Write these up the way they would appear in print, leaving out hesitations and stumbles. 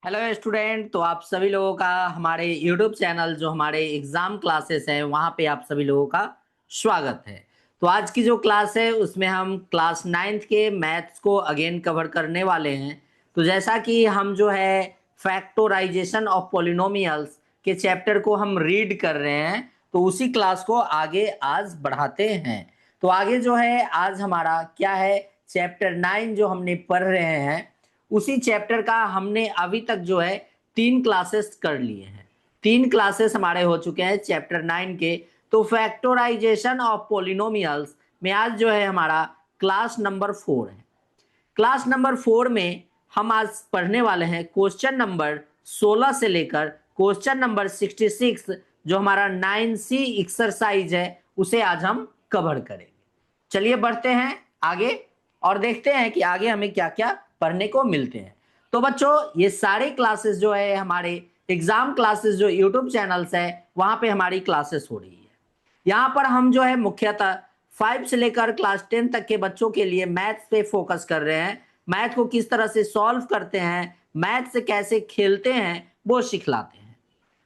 Hello student. तो आप सभी लोगों का हमारे यूट्यूब चैनल जो हमारे एग्जाम क्लासेस हैं वहाँ पे आप सभी लोगों का स्वागत है। तो आज की जो क्लास है उसमें हम क्लास 9th के मैथ्स को अगेन कवर करने वाले हैं। तो जैसा कि हम जो है फैक्टोराइजेशन ऑफ पॉलिनोमियल्स के चैप्टर को हम रीड कर रहे हैं, तो उसी क्लास को आगे आज बढ़ाते हैं। तो आगे जो है आज हमारा क्या है, चैप्टर 9 जो हमने पढ़ रहे हैं उसी चैप्टर का हमने अभी तक जो है 3 क्लासेस कर लिए हैं। 3 क्लासेस हमारे हो चुके हैं चैप्टर 9 के। तो फैक्टोराइजेशन ऑफ पोलिनोमियल्स में आज जो है हमारा क्लास नंबर 4 है। क्लास नंबर 4 में हम आज पढ़ने वाले हैं क्वेश्चन नंबर 16 से लेकर क्वेश्चन नंबर 66 जो हमारा 9C एक्सरसाइज है उसे आज हम कवर करेंगे। चलिए बढ़ते हैं आगे और देखते हैं कि आगे हमें क्या क्या पढ़ने को मिलते हैं। तो बच्चों ये सारे क्लासेस जो है हमारे एग्जाम क्लासेस जो यूट्यूब चैनल्स है वहां पे हमारी क्लासेस हो रही है। यहाँ पर हम जो है मुख्यतः 5 से लेकर क्लास 10 तक के बच्चों के लिए मैथ्स पे फोकस कर रहे हैं। मैथ को किस तरह से सॉल्व करते हैं, मैथ से कैसे खेलते हैं वो सिखलाते हैं।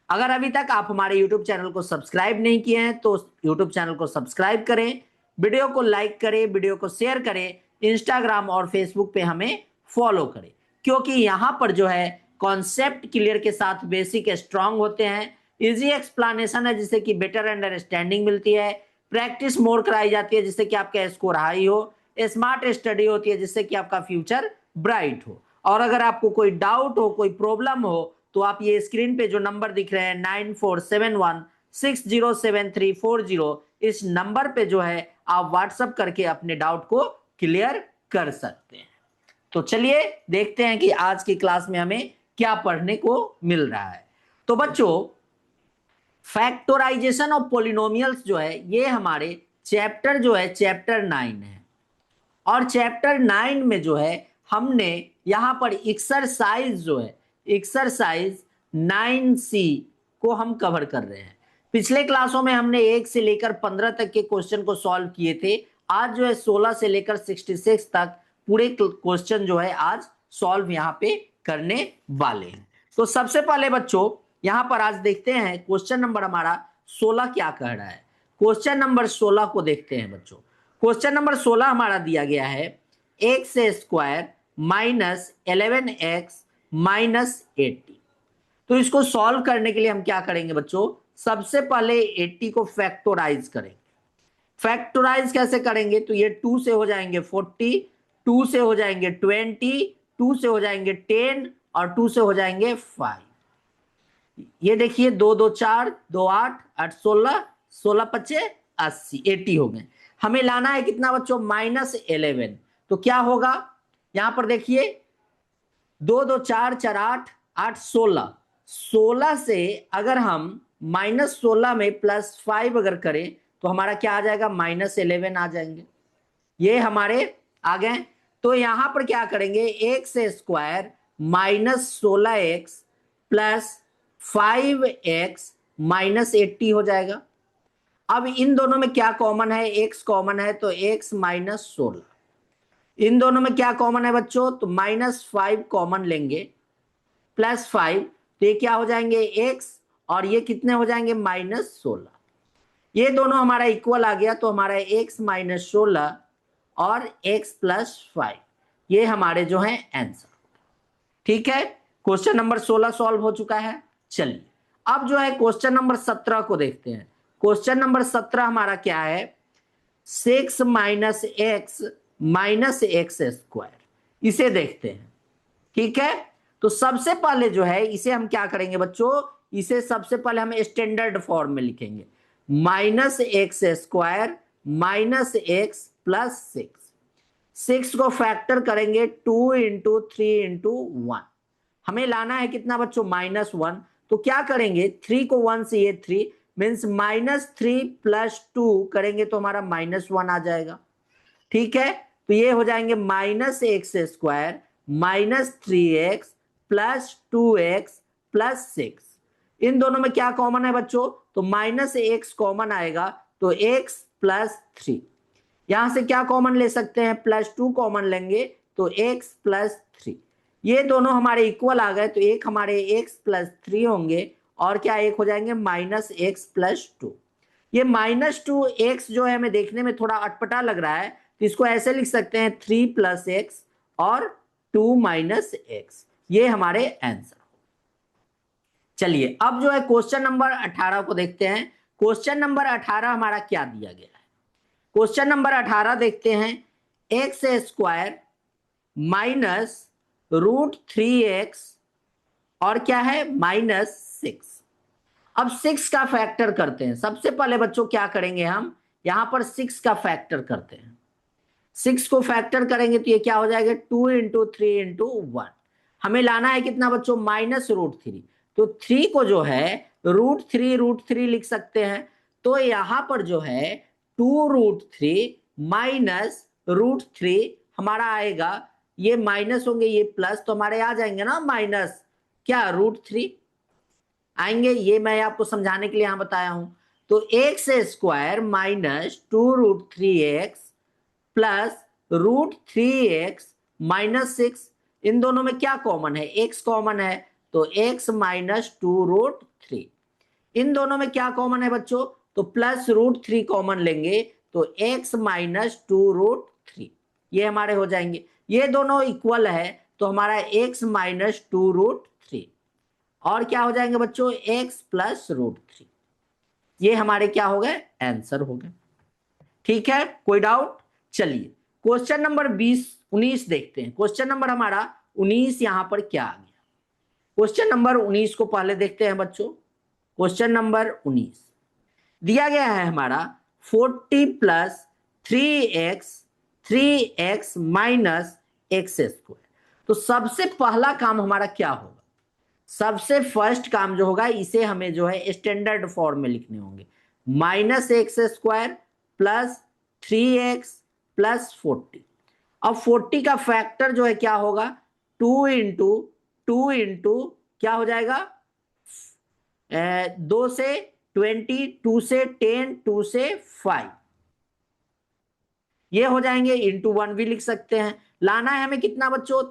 अगर अभी तक आप हमारे यूट्यूब चैनल को सब्सक्राइब नहीं किए हैं तो यूट्यूब चैनल को सब्सक्राइब करें, वीडियो को लाइक करें, वीडियो को शेयर करें, इंस्टाग्राम और फेसबुक पे हमें फॉलो करें, क्योंकि यहाँ पर जो है कॉन्सेप्ट क्लियर के साथ बेसिक स्ट्रांग होते हैं, इजी एक्सप्लेनेशन है जिससे कि बेटर अंडरस्टैंडिंग मिलती है, प्रैक्टिस मोर कराई जाती है जिससे कि आपका स्कोर हाई हो, स्मार्ट स्टडी होती है जिससे कि आपका फ्यूचर ब्राइट हो। और अगर आपको कोई डाउट हो, कोई प्रॉब्लम हो, तो आप ये स्क्रीन पे जो नंबर दिख रहे हैं 9471607340 इस नंबर पे जो है आप व्हाट्सएप करके अपने डाउट को क्लियर कर सकते हैं। तो चलिए देखते हैं कि आज की क्लास में हमें क्या पढ़ने को मिल रहा है। तो बच्चों फैक्टोराइजेशन ऑफ पोलिनोमियल्स जो है ये हमारे चैप्टर जो है चैप्टर 9 है। और चैप्टर 9 में जो है हमने यहां पर एक्सरसाइज जो है एक्सरसाइज 9C को हम कवर कर रहे हैं। पिछले क्लासों में हमने 1 से लेकर 15 तक के क्वेश्चन को सॉल्व किए थे। आज जो है 16 से लेकर 66 तक पूरे क्वेश्चन जो है आज सॉल्व यहां पे करने वाले हैं। तो सबसे पहले बच्चों यहां पर आज देखते हैं क्वेश्चन नंबर हमारा 16 क्या कह रहा है। क्वेश्चन नंबर 16 को देखते हैं बच्चों। क्वेश्चन नंबर 16 हमारा दिया गया है x square minus 11x minus 80। तो इसको सॉल्व करने के लिए हम क्या करेंगे बच्चों, सबसे पहले 80 को फैक्टोराइज करेंगे। फैक्टोराइज कैसे करेंगे, तो ये 2 से हो जाएंगे 40, 2 से हो जाएंगे 20, 2 से हो जाएंगे 10 और 2 से हो जाएंगे 5। ये देखिए 2 2 4 2 8 8 16 16 पच्चे 80 80 हो गए। हमें लाना है कितना बच्चों, -11। तो क्या होगा, यहां पर देखिए 2 2 4 4 8 8 16 16 से अगर हम -16 में +5 अगर करें तो हमारा क्या आ जाएगा, -11 आ जाएंगे। ये हमारे आ गए। तो यहां पर क्या करेंगे, x square -16x plus 5x minus 80 हो जाएगा। अब इन दोनों में क्या कॉमन है, x कॉमन है तो x -16। इन दोनों में क्या कॉमन है बच्चों, तो -5 कॉमन लेंगे, +5 तो ये क्या हो जाएंगे x और ये कितने हो जाएंगे -16। ये दोनों हमारा इक्वल आ गया तो हमारा x -16 और x + 5 ये हमारे जो है आंसर। ठीक है, क्वेश्चन नंबर 16 सॉल्व हो चुका है। चलिए अब जो है क्वेश्चन नंबर 17 को देखते हैं। क्वेश्चन नंबर 17 हमारा क्या है, 6 - x माइनस एक्स स्क्वायर, इसे देखते हैं। ठीक है, तो सबसे पहले जो है इसे हम क्या करेंगे बच्चों, इसे सबसे पहले हम स्टैंडर्ड फॉर्म में लिखेंगे, -x square minus x plus 6 को फैक्टर करेंगे 2 × 3 × 1। हमें लाना है कितना बच्चों, -1। तो क्या करेंगे, 3 को 1 से ये 3 मीन्स -3 + 2 करेंगे तो हमारा -1 आ जाएगा। ठीक है, तो ये हो जाएंगे -x square -3x plus 2x plus 6। इन दोनों में क्या कॉमन है बच्चों, तो -x कॉमन आएगा तो x प्लस 3। यहां से क्या कॉमन ले सकते हैं, +2 कॉमन लेंगे तो x प्लस 3। ये दोनों हमारे इक्वल आ गए, तो एक हमारे x प्लस 3 होंगे और क्या एक हो जाएंगे माइनस एक्स प्लस 2। ये -2x जो है हमें देखने में थोड़ा अटपटा लग रहा है, तो इसको ऐसे लिख सकते हैं 3 प्लस एक्स और 2 माइनस एक्स। ये हमारे आंसर। चलिए अब जो है क्वेश्चन नंबर 18 को देखते हैं। क्वेश्चन नंबर 18 हमारा क्या दिया गया है। क्वेश्चन नंबर 18 देखते हैं, एक्स स्क्वायर माइनस √3x और क्या है -6। अब 6 का फैक्टर करते हैं। सबसे पहले बच्चों क्या करेंगे, हम यहां पर 6 का फैक्टर करते हैं। 6 को फैक्टर करेंगे तो ये क्या हो जाएगा 2 इंटू 3 इंटू 1। हमें लाना है कितना बच्चों -√3। तो 3 को जो है √3 लिख सकते हैं। तो यहां पर जो है 2√3 -√3 हमारा आएगा, ये माइनस होंगे ये प्लस, तो हमारे आ जाएंगे ना माइनस क्या √3 आएंगे। ये मैं आपको समझाने के लिए यहां बताया हूं। तो X square -2√3x plus √3x -6, इन दोनों में क्या कॉमन है, x कॉमन है, तो x -2√3। इन दोनों में क्या कॉमन है बच्चों, तो प्लस √3 कॉमन लेंगे तो x -2√3 ये हमारे हो जाएंगे। ये दोनों इक्वल है तो हमारा x -2√3 और क्या हो जाएंगे बच्चों x प्लस √3। ये हमारे क्या हो गए आंसर हो गए। ठीक है, कोई डाउट। चलिए क्वेश्चन नंबर 19 देखते हैं। क्वेश्चन नंबर हमारा 19 यहां पर क्या आ गया। क्वेश्चन नंबर 19 को पहले देखते हैं बच्चों। क्वेश्चन नंबर 19 दिया गया है हमारा 40 plus 3x minus x square. तो सबसे पहला काम हमारा क्या होगा, सबसे फर्स्ट काम जो होगा इसे हमें जो है स्टैंडर्ड फॉर्म में लिखने होंगे। -x² plus 3x plus 40। अब 40 का फैक्टर जो है क्या होगा 2 इंटू क्या हो जाएगा 2 से 20, 2 से 10, 2 से 5, ये हो जाएंगे, इंटू 1 भी लिख सकते हैं। लाना है हमें कितना बच्चों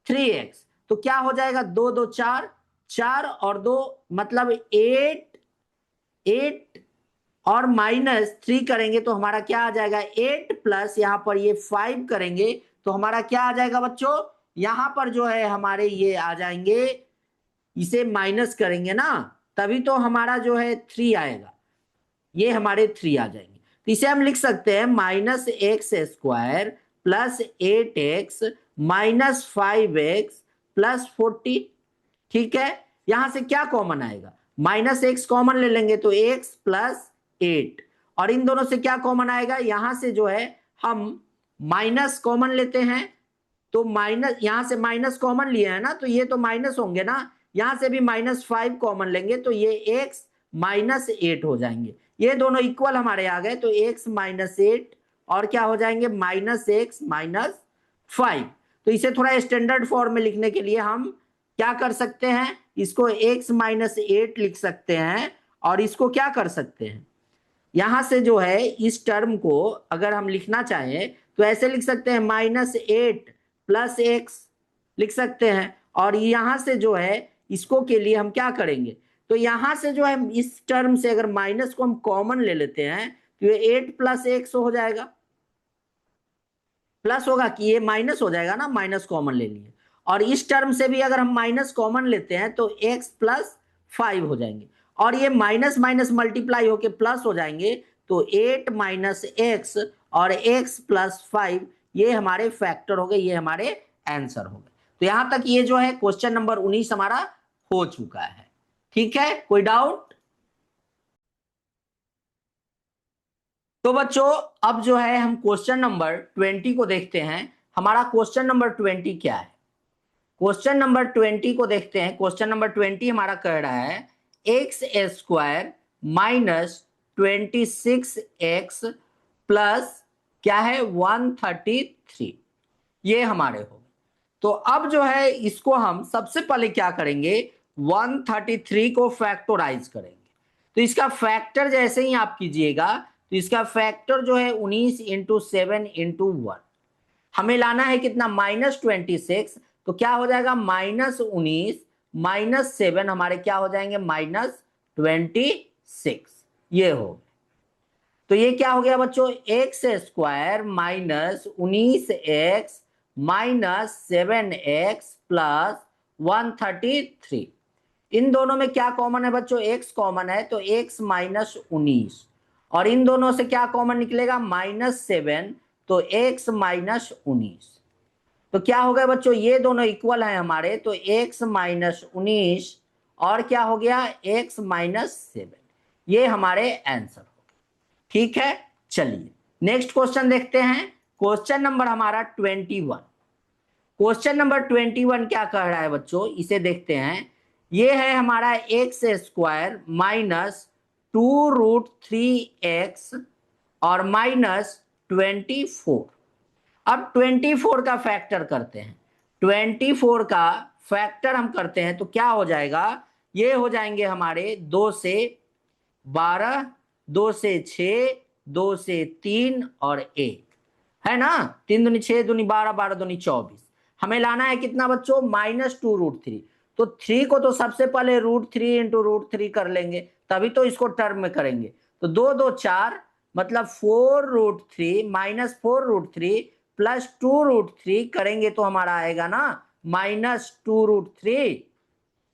3x, तो क्या हो जाएगा 2 2 4, 4 और 2 मतलब 8 और -3 करेंगे तो हमारा क्या आ जाएगा 8 प्लस यहां पर ये 5 करेंगे तो हमारा क्या आ जाएगा बच्चों, यहां पर जो है हमारे ये आ जाएंगे, इसे माइनस करेंगे ना तभी तो हमारा जो है 3 आएगा, ये हमारे 3 आ जाएंगे। तो इसे हम लिख सकते हैं -x² plus 8x -5x plus 40। ठीक है, यहां से क्या कॉमन आएगा -x कॉमन ले लेंगे तो x प्लस 8, और इन दोनों से क्या कॉमन आएगा, यहां से जो है हम माइनस कॉमन लेते हैं तो माइनस, यहां से माइनस कॉमन लिया है ना तो ये तो माइनस होंगे ना, यहां से भी -5 कॉमन लेंगे तो ये x -8 हो जाएंगे। ये दोनों इक्वल हमारे आ गए तो x -8 और क्या हो जाएंगे -x -5। तो इसे थोड़ा स्टैंडर्ड फॉर्म में लिखने के लिए हम क्या कर सकते हैं, इसको x -8 लिख सकते हैं और इसको क्या कर सकते हैं, यहां से जो है इस टर्म को अगर हम लिखना चाहें तो ऐसे लिख सकते हैं -8 प्लस x लिख सकते हैं, और यहां से जो है इसको के लिए हम क्या करेंगे, तो यहां से जो है इस टर्म से अगर माइनस को हम कॉमन ले लेते हैं तो ये 8 प्लस x हो जाएगा, प्लस होगा कि ये माइनस हो जाएगा ना, माइनस कॉमन ले लिए, और इस टर्म से भी अगर हम माइनस कॉमन लेते हैं तो x प्लस 5 हो जाएंगे, और ये माइनस माइनस मल्टीप्लाई होके प्लस हो जाएंगे तो 8 माइनस एक्स और x प्लस 5 ये हमारे फैक्टर हो गए, ये हमारे आंसर हो गए। तो यहां तक ये जो है क्वेश्चन नंबर 19 हमारा हो चुका है। ठीक है, कोई डाउट। तो बच्चों अब जो है हम क्वेश्चन नंबर 20 को देखते हैं। हमारा क्वेश्चन नंबर 20 क्या है, क्वेश्चन नंबर 20 को देखते हैं। क्वेश्चन नंबर 20 हमारा कह रहा है x² -26x प्लस क्या है 133, ये हमारे हो। तो अब जो है इसको हम सबसे पहले क्या करेंगे 133 को फैक्टराइज करेंगे। तो इसका फैक्टर जैसे ही आप कीजिएगा तो इसका फैक्टर जो है 19 इंटू 7 इंटू 1, हमें लाना है कितना -26, तो क्या हो जाएगा -19 -7 हमारे क्या हो जाएंगे -26। ये हो, तो ये क्या हो गया बच्चों, x² -19x -7x +133। इन दोनों में क्या कॉमन है बच्चों, x कॉमन है, तो x -19, और इन दोनों से क्या कॉमन निकलेगा -7, तो x -19। तो क्या हो गया बच्चों, ये दोनों इक्वल है हमारे, तो x -19 और क्या हो गया x -7, ये हमारे आंसर हो। ठीक है, चलिए नेक्स्ट क्वेश्चन देखते हैं। क्वेश्चन नंबर हमारा 21। क्वेश्चन नंबर 21 क्या कह रहा है बच्चों, इसे देखते हैं। ये है हमारा x² -2√3x और -24। अब 24 का फैक्टर करते हैं, 24 का फैक्टर हम करते हैं तो क्या हो जाएगा, ये हो जाएंगे हमारे 2 से 12, 2 से 6, 2 से 3 और 1, है ना। 3 दूनी 6 दूनी 12, 12 दूनी 24। हमें लाना है कितना बच्चों, -2√3। तो 3 को तो सबसे पहले √3 इंटू √3 कर लेंगे, तभी तो इसको टर्म में करेंगे। तो 2 2 4, मतलब 4√3 -4√3 +2√3 करेंगे तो हमारा आएगा ना -2√3।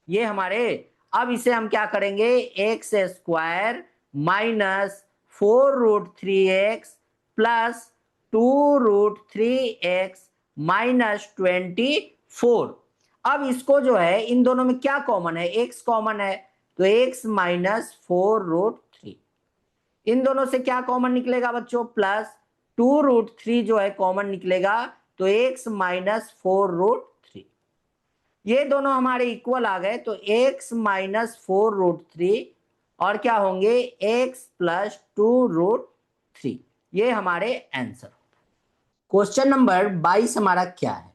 ये हमारे, अब इसे हम क्या करेंगे, x² -4√3x +2√3x -24। अब इसको जो है, इन दोनों में क्या कॉमन है, x कॉमन है, तो x -4√3। इन दोनों से क्या कॉमन निकलेगा बच्चों, +2√3 जो है कॉमन निकलेगा, तो x -4√3। ये दोनों हमारे इक्वल आ गए, तो x -4√3 और क्या होंगे x +2√3, ये हमारे आंसर। क्वेश्चन नंबर 22 हमारा क्या है,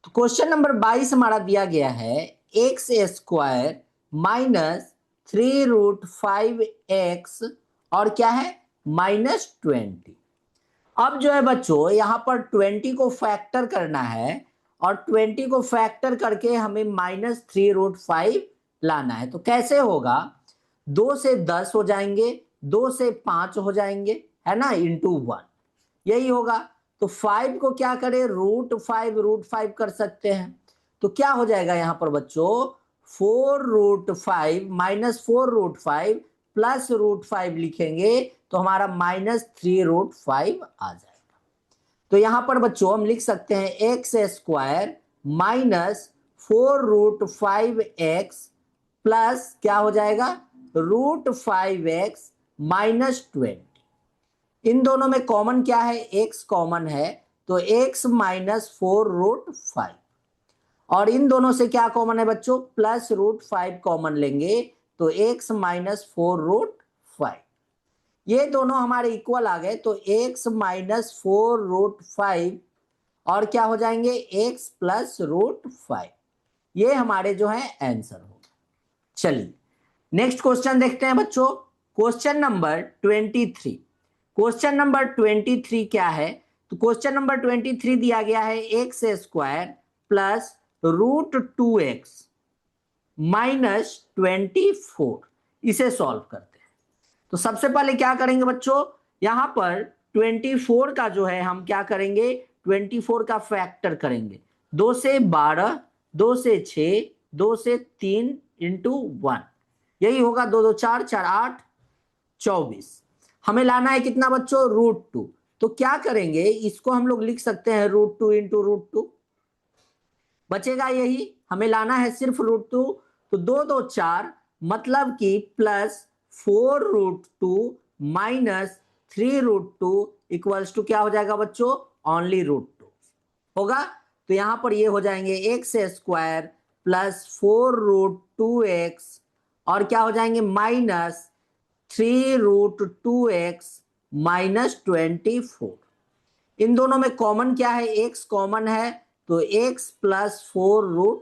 तो क्वेश्चन नंबर 22 हमारा दिया गया है x² -3√5x और क्या है -20। अब जो है बच्चों, यहां पर 20 को फैक्टर करना है, और 20 को फैक्टर करके हमें -3√5 लाना है। तो कैसे होगा, 2 से 10 हो जाएंगे, 2 से 5 हो जाएंगे, है ना, इंटू 1, यही होगा। तो 5 को क्या करें, √5 कर सकते हैं। तो क्या हो जाएगा यहाँ पर बच्चों, 4√5 -4√5 +√5 लिखेंगे तो हमारा -3√5 आ जाएगा। तो यहां पर बच्चों हम लिख सकते हैं x² -4√5x प्लस क्या हो जाएगा √5x -20। इन दोनों में कॉमन क्या है, x कॉमन है, तो x -4√5, और इन दोनों से क्या कॉमन है बच्चों, +√5 कॉमन लेंगे, तो x -4√5। ये दोनों हमारे इक्वल आ गए, तो x -4√5 और क्या हो जाएंगे x +√5, ये हमारे जो है आंसर होगा। चलिए नेक्स्ट क्वेश्चन देखते हैं बच्चों। Question number 23। क्वेश्चन नंबर 23 क्या है, तो क्वेश्चन नंबर 23 दिया गया है x² +√2x -24। इसे सॉल्व करते हैं। तो सबसे पहले क्या करेंगे बच्चों, यहां पर 24 का जो है हम क्या करेंगे, 24 का फैक्टर करेंगे, 2 से 12, 2 से 6, 2 से 3 इंटू 1, यही होगा, 2 2 4 4 8 24। हमें लाना है कितना बच्चों, √2। तो क्या करेंगे, इसको हम लोग लिख सकते हैं √2 इंटू √2, बचेगा यही, हमें लाना है सिर्फ √2। तो 2 2 4, मतलब कि +4√2 -3√2 इक्वल्स टू क्या हो जाएगा बच्चों, ओनली √2 होगा। तो यहां पर ये हो जाएंगे x² +4√2x और क्या हो जाएंगे -3√2x -24। इन दोनों में कॉमन क्या है, x कॉमन है, तो x +4√2।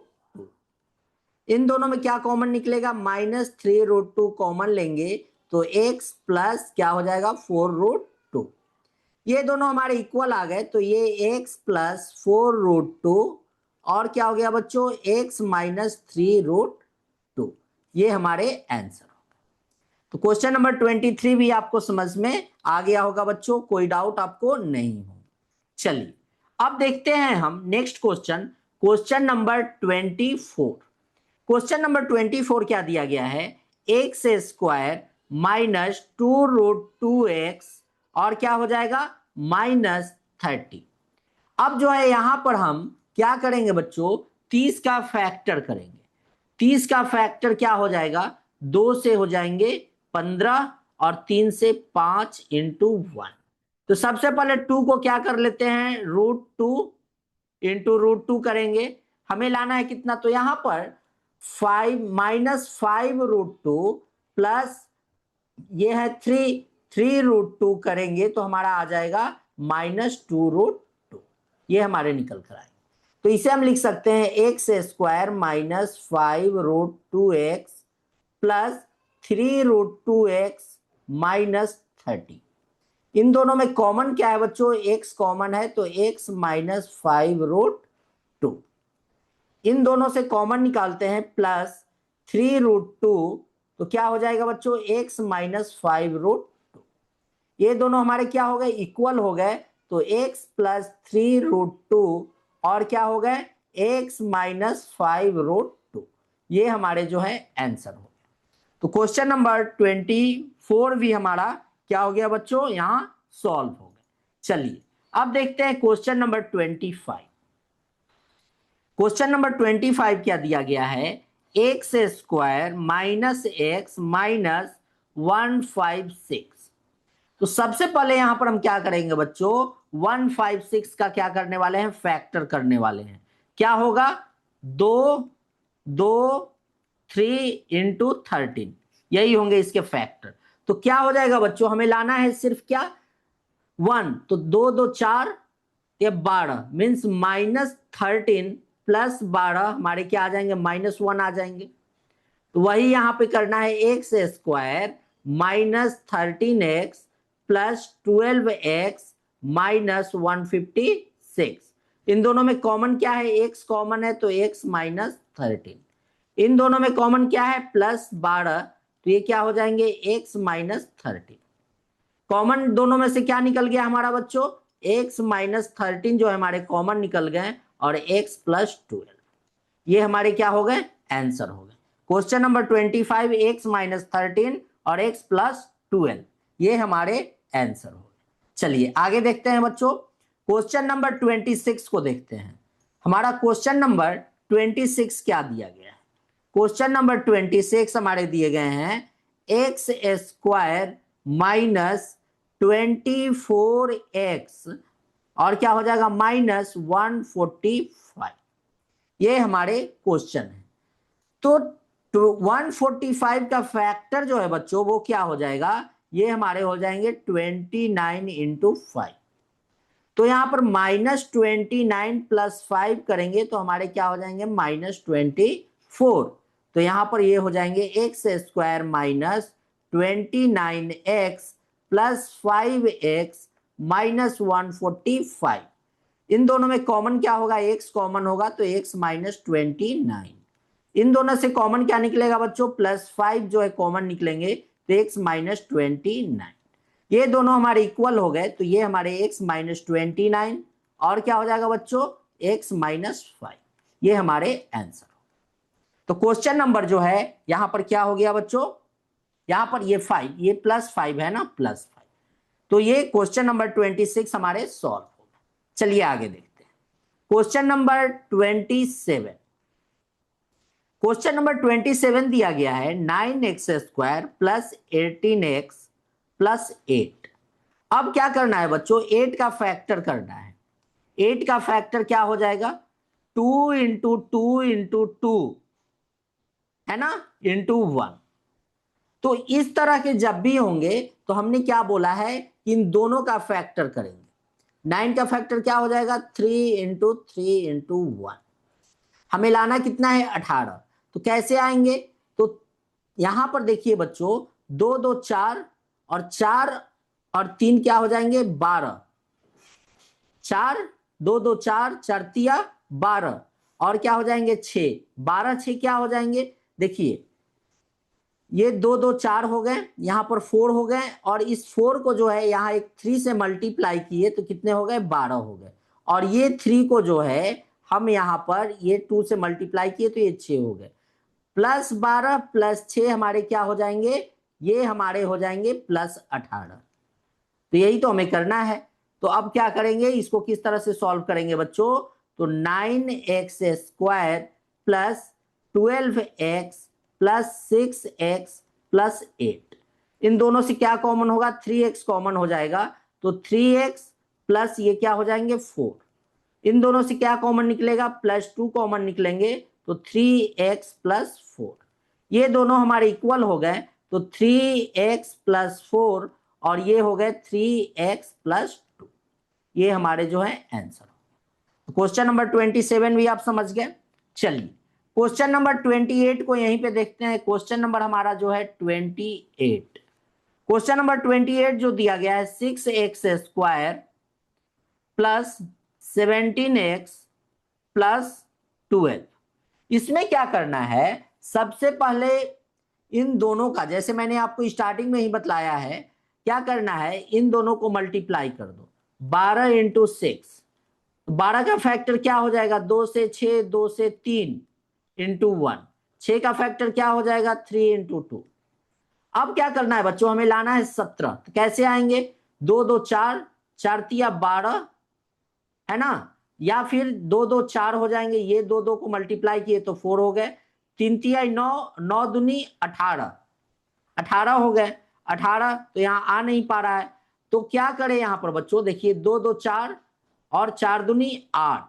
इन दोनों में क्या कॉमन निकलेगा, -3√2 कॉमन लेंगे, तो x प्लस क्या हो जाएगा 4√2। ये दोनों हमारे इक्वल आ गए, तो ये x +4√2 और क्या हो गया बच्चों, x माइनस 3√2। ये हमारे आंसर। तो क्वेश्चन नंबर 23 भी आपको समझ में आ गया होगा बच्चों, कोई डाउट आपको नहीं हो। चलिए अब देखते हैं हम next question, question number 24। Question number 24 क्या दिया गया है, एक्स स्क्वायर माइनस 2√2x और क्या हो जाएगा -30। अब जो है यहां पर हम क्या करेंगे बच्चों, 30 का फैक्टर करेंगे। 30 का फैक्टर क्या हो जाएगा, 2 से हो जाएंगे 15 और 3 से 5 इंटू 1। तो सबसे पहले 2 को क्या कर लेते हैं, √2 इंटू √2 करेंगे। हमें लाना है कितना, तो यहां पर 5 -5√2 प्लस ये है 3√2 करेंगे तो हमारा आ जाएगा -2√2। ये हमारे निकल कर आएंगे। तो इसे हम लिख सकते हैं x square -5√2x plus 3√2x -30। इन दोनों में कॉमन क्या है बच्चों, x कॉमन है तो x -5√2। इन दोनों से कॉमन निकालते हैं प्लस 3√2 तो क्या हो जाएगा बच्चों, x -5√2। ये दोनों हमारे क्या हो गए, इक्वल हो गए। तो x प्लस 3√2 और क्या हो गए, x -5√2। ये हमारे जो है आंसर हो गया। तो क्वेश्चन नंबर 24 भी हमारा क्या हो गया बच्चों, यहां सॉल्व हो गया। चलिए अब देखते हैं क्वेश्चन नंबर 25। क्वेश्चन नंबर 25 क्या दिया गया है, एक्स स्क्वायर -x -156। तो सबसे पहले यहां पर हम क्या करेंगे बच्चों, 156 का क्या करने वाले हैं, फैक्टर करने वाले हैं। क्या होगा, 3 इंटू 13, यही होंगे इसके फैक्टर। तो क्या हो जाएगा बच्चों, हमें लाना है सिर्फ क्या 1, तो 2 2 4 ये 12 मीन्स -13 प्लस 12 हमारे क्या आ जाएंगे, -1 आ जाएंगे। तो वही यहां पे करना है, x square -13x plus 12x -156। इन दोनों में कॉमन क्या है, x कॉमन है तो x -13। इन दोनों में कॉमन क्या है, +12 तो ये क्या हो जाएंगे, x -13। कॉमन दोनों में से क्या निकल गया हमारा बच्चों, x -13 जो हमारे कॉमन निकल गए और x + 12। ये हमारे क्या हो गए, आंसर हो गए। क्वेश्चन नंबर 25 x -13 और x + 12 ये हमारे आंसर हो गए। चलिए आगे देखते हैं बच्चों, क्वेश्चन नंबर 26 को देखते हैं। हमारा क्वेश्चन नंबर 26 क्या दिया गया है, क्वेश्चन नंबर 26 हमारे दिए गए हैं एक्स स्क्वायर -24x और क्या हो जाएगा -145। ये हमारे क्वेश्चन है। तो 145 का फैक्टर जो है बच्चों वो क्या हो जाएगा, ये हमारे हो जाएंगे 29 इंटू 5। तो यहां पर -29 + 5 करेंगे तो हमारे क्या हो जाएंगे, -24। तो यहां पर ये हो जाएंगे x square -29x plus 5x -145। इन दोनों में कॉमन क्या होगा, x कॉमन होगा तो x -29। इन दोनों से कॉमन क्या निकलेगा बच्चों, +5 जो है कॉमन निकलेंगे तो x -29। ये दोनों हमारे इक्वल हो गए तो ये हमारे x -29 और क्या हो जाएगा बच्चों, x -5। ये हमारे आंसर। तो क्वेश्चन नंबर जो है यहां पर क्या हो गया बच्चों, यहां पर ये 5, ये +5 है ना, +5। तो ये क्वेश्चन नंबर 26 हमारे सॉल्व हो गए। चलिए आगे देखते हैं क्वेश्चन नंबर 27। क्वेश्चन नंबर 27 दिया गया है 9x² प्लस 18x प्लस 8। अब क्या करना है बच्चों, 8 का फैक्टर करना है। 8 का फैक्टर क्या हो जाएगा, 2 इंटू 2 इंटू 2 है ना, इंटू 1। तो इस तरह के जब भी होंगे तो हमने क्या बोला है कि इन दोनों का फैक्टर करेंगे। 9 का फैक्टर क्या हो जाएगा, 3 इंटू 3 इंटू 1। हमें लाना कितना है, 18। तो कैसे आएंगे, तो यहां पर देखिए बच्चों 2 2 4 और 4 और 3 क्या हो जाएंगे, 12। 4 2 2 4 4 तिया 12 और क्या हो जाएंगे 6, 12 6 क्या हो जाएंगे, देखिए ये 2 2 4 हो गए, यहाँ पर 4 हो गए, और इस 4 को जो है यहाँ एक 3 से मल्टीप्लाई किए तो कितने हो गए, 12 हो गए, और ये 3 को जो है हम यहाँ पर ये 2 से मल्टीप्लाई किए तो ये 6 हो गए, प्लस 12 प्लस 6 हमारे क्या हो जाएंगे, ये हमारे हो जाएंगे प्लस 18। तो यही तो हमें करना है। तो अब क्या करेंगे, इसको किस तरह से सॉल्व करेंगे बच्चों, तो 9x² plus 12x plus 6x plus 8, इन दोनों से क्या कॉमन होगा, 3x कॉमन हो जाएगा, तो 3x प्लस ये क्या हो जाएंगे 4, इन दोनों से क्या कॉमन निकलेगा, +2 कॉमन निकलेंगे, तो 3x प्लस 4, ये दोनों हमारे इक्वल हो गए, तो 3x प्लस 4 और ये हो गए 3x प्लस 2, ये हमारे जो है आंसर। क्वेश्चन नंबर 27 भी आप समझ गए। चलिए क्वेश्चन नंबर 28 को यहीं पे देखते हैं। क्वेश्चन नंबर हमारा जो है 28, क्वेश्चन नंबर 28 जो दिया गया है 6x² प्लस 17x प्लस 12, इसमें क्या करना है, सबसे पहले इन दोनों का, जैसे मैंने आपको स्टार्टिंग में ही बतलाया है, क्या करना है, इन दोनों को मल्टीप्लाई कर दो, 12 इंटू 6, 12 का फैक्टर क्या हो जाएगा, 2 से 6, 2 से 3 इंटू 1, 6 का फैक्टर क्या हो जाएगा 3 इंटू 2। अब क्या करना है बच्चों, हमें लाना है 17, तो कैसे आएंगे, 2 2 4, 4 तिया 12 है ना, या फिर 2 2 4 हो जाएंगे, ये 2 2 को मल्टीप्लाई किए तो 4 हो गए, 3 तिया 9, 9 दूनी 18, 18 हो गए, 18 तो यहाँ आ नहीं पा रहा है, तो क्या करें यहाँ पर बच्चों, देखिए 2 2 4 और 4 दूनी 8,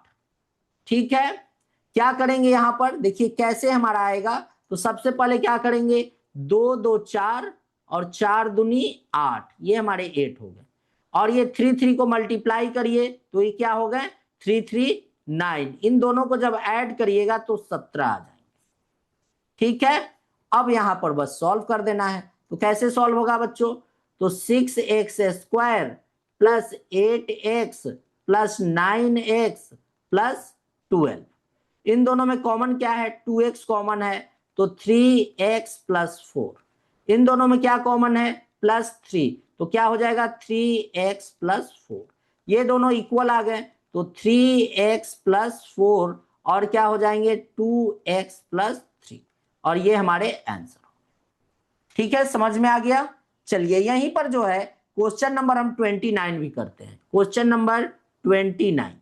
ठीक है, क्या करेंगे यहाँ पर, देखिए कैसे हमारा आएगा, तो सबसे पहले क्या करेंगे, 2 2 4 और 4 दूनी 8, ये हमारे 8 हो गए, और ये 3 3 को मल्टीप्लाई करिए तो ये क्या हो गए 3 3 9, इन दोनों को जब ऐड करिएगा तो 17 आ जाएंगे, ठीक है। अब यहां पर बस सॉल्व कर देना है, तो कैसे सॉल्व होगा बच्चों, तो 6x² plus 8x plus 9x plus 12, इन दोनों में कॉमन क्या है, 2x कॉमन है, तो 3x प्लस 4, इन दोनों में क्या कॉमन है, +3, तो क्या हो जाएगा 3x प्लस 4, ये दोनों इक्वल आ गए, तो 3x प्लस 4 और क्या हो जाएंगे 2x प्लस 3, और ये हमारे आंसर, ठीक है, समझ में आ गया। चलिए यहीं पर जो है क्वेश्चन नंबर हम 29 भी करते हैं। क्वेश्चन नंबर 29,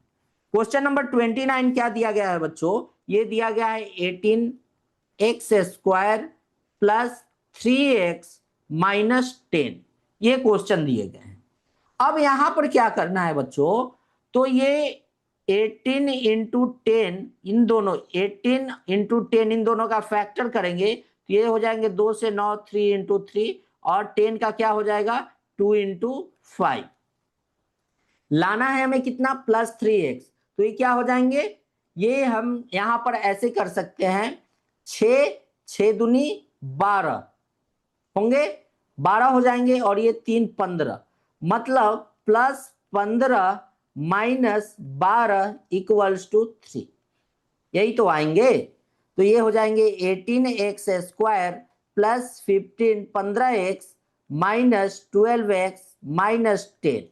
क्वेश्चन नंबर 29 क्या दिया गया है बच्चों, ये दिया गया है 18x² प्लस 3x माइनस 10, ये क्वेश्चन दिए गए हैं। अब यहां पर क्या करना है बच्चों, तो ये 18 इंटू 10, इन दोनों 18 इंटू 10 इन दोनों का फैक्टर करेंगे तो ये हो जाएंगे 2 से 9, 3 इंटू 3, और 10 का क्या हो जाएगा 2 इंटू 5, लाना है हमें कितना +3x, तो ये क्या हो जाएंगे, ये हम यहां पर ऐसे कर सकते हैं, 6 6 दूनी 12 होंगे, 12 हो जाएंगे, और ये 3 15, मतलब +15 माइनस 12 इक्वल्स टू 3, यही तो आएंगे, तो ये हो जाएंगे 18x² plus 15x minus 12x minus 10,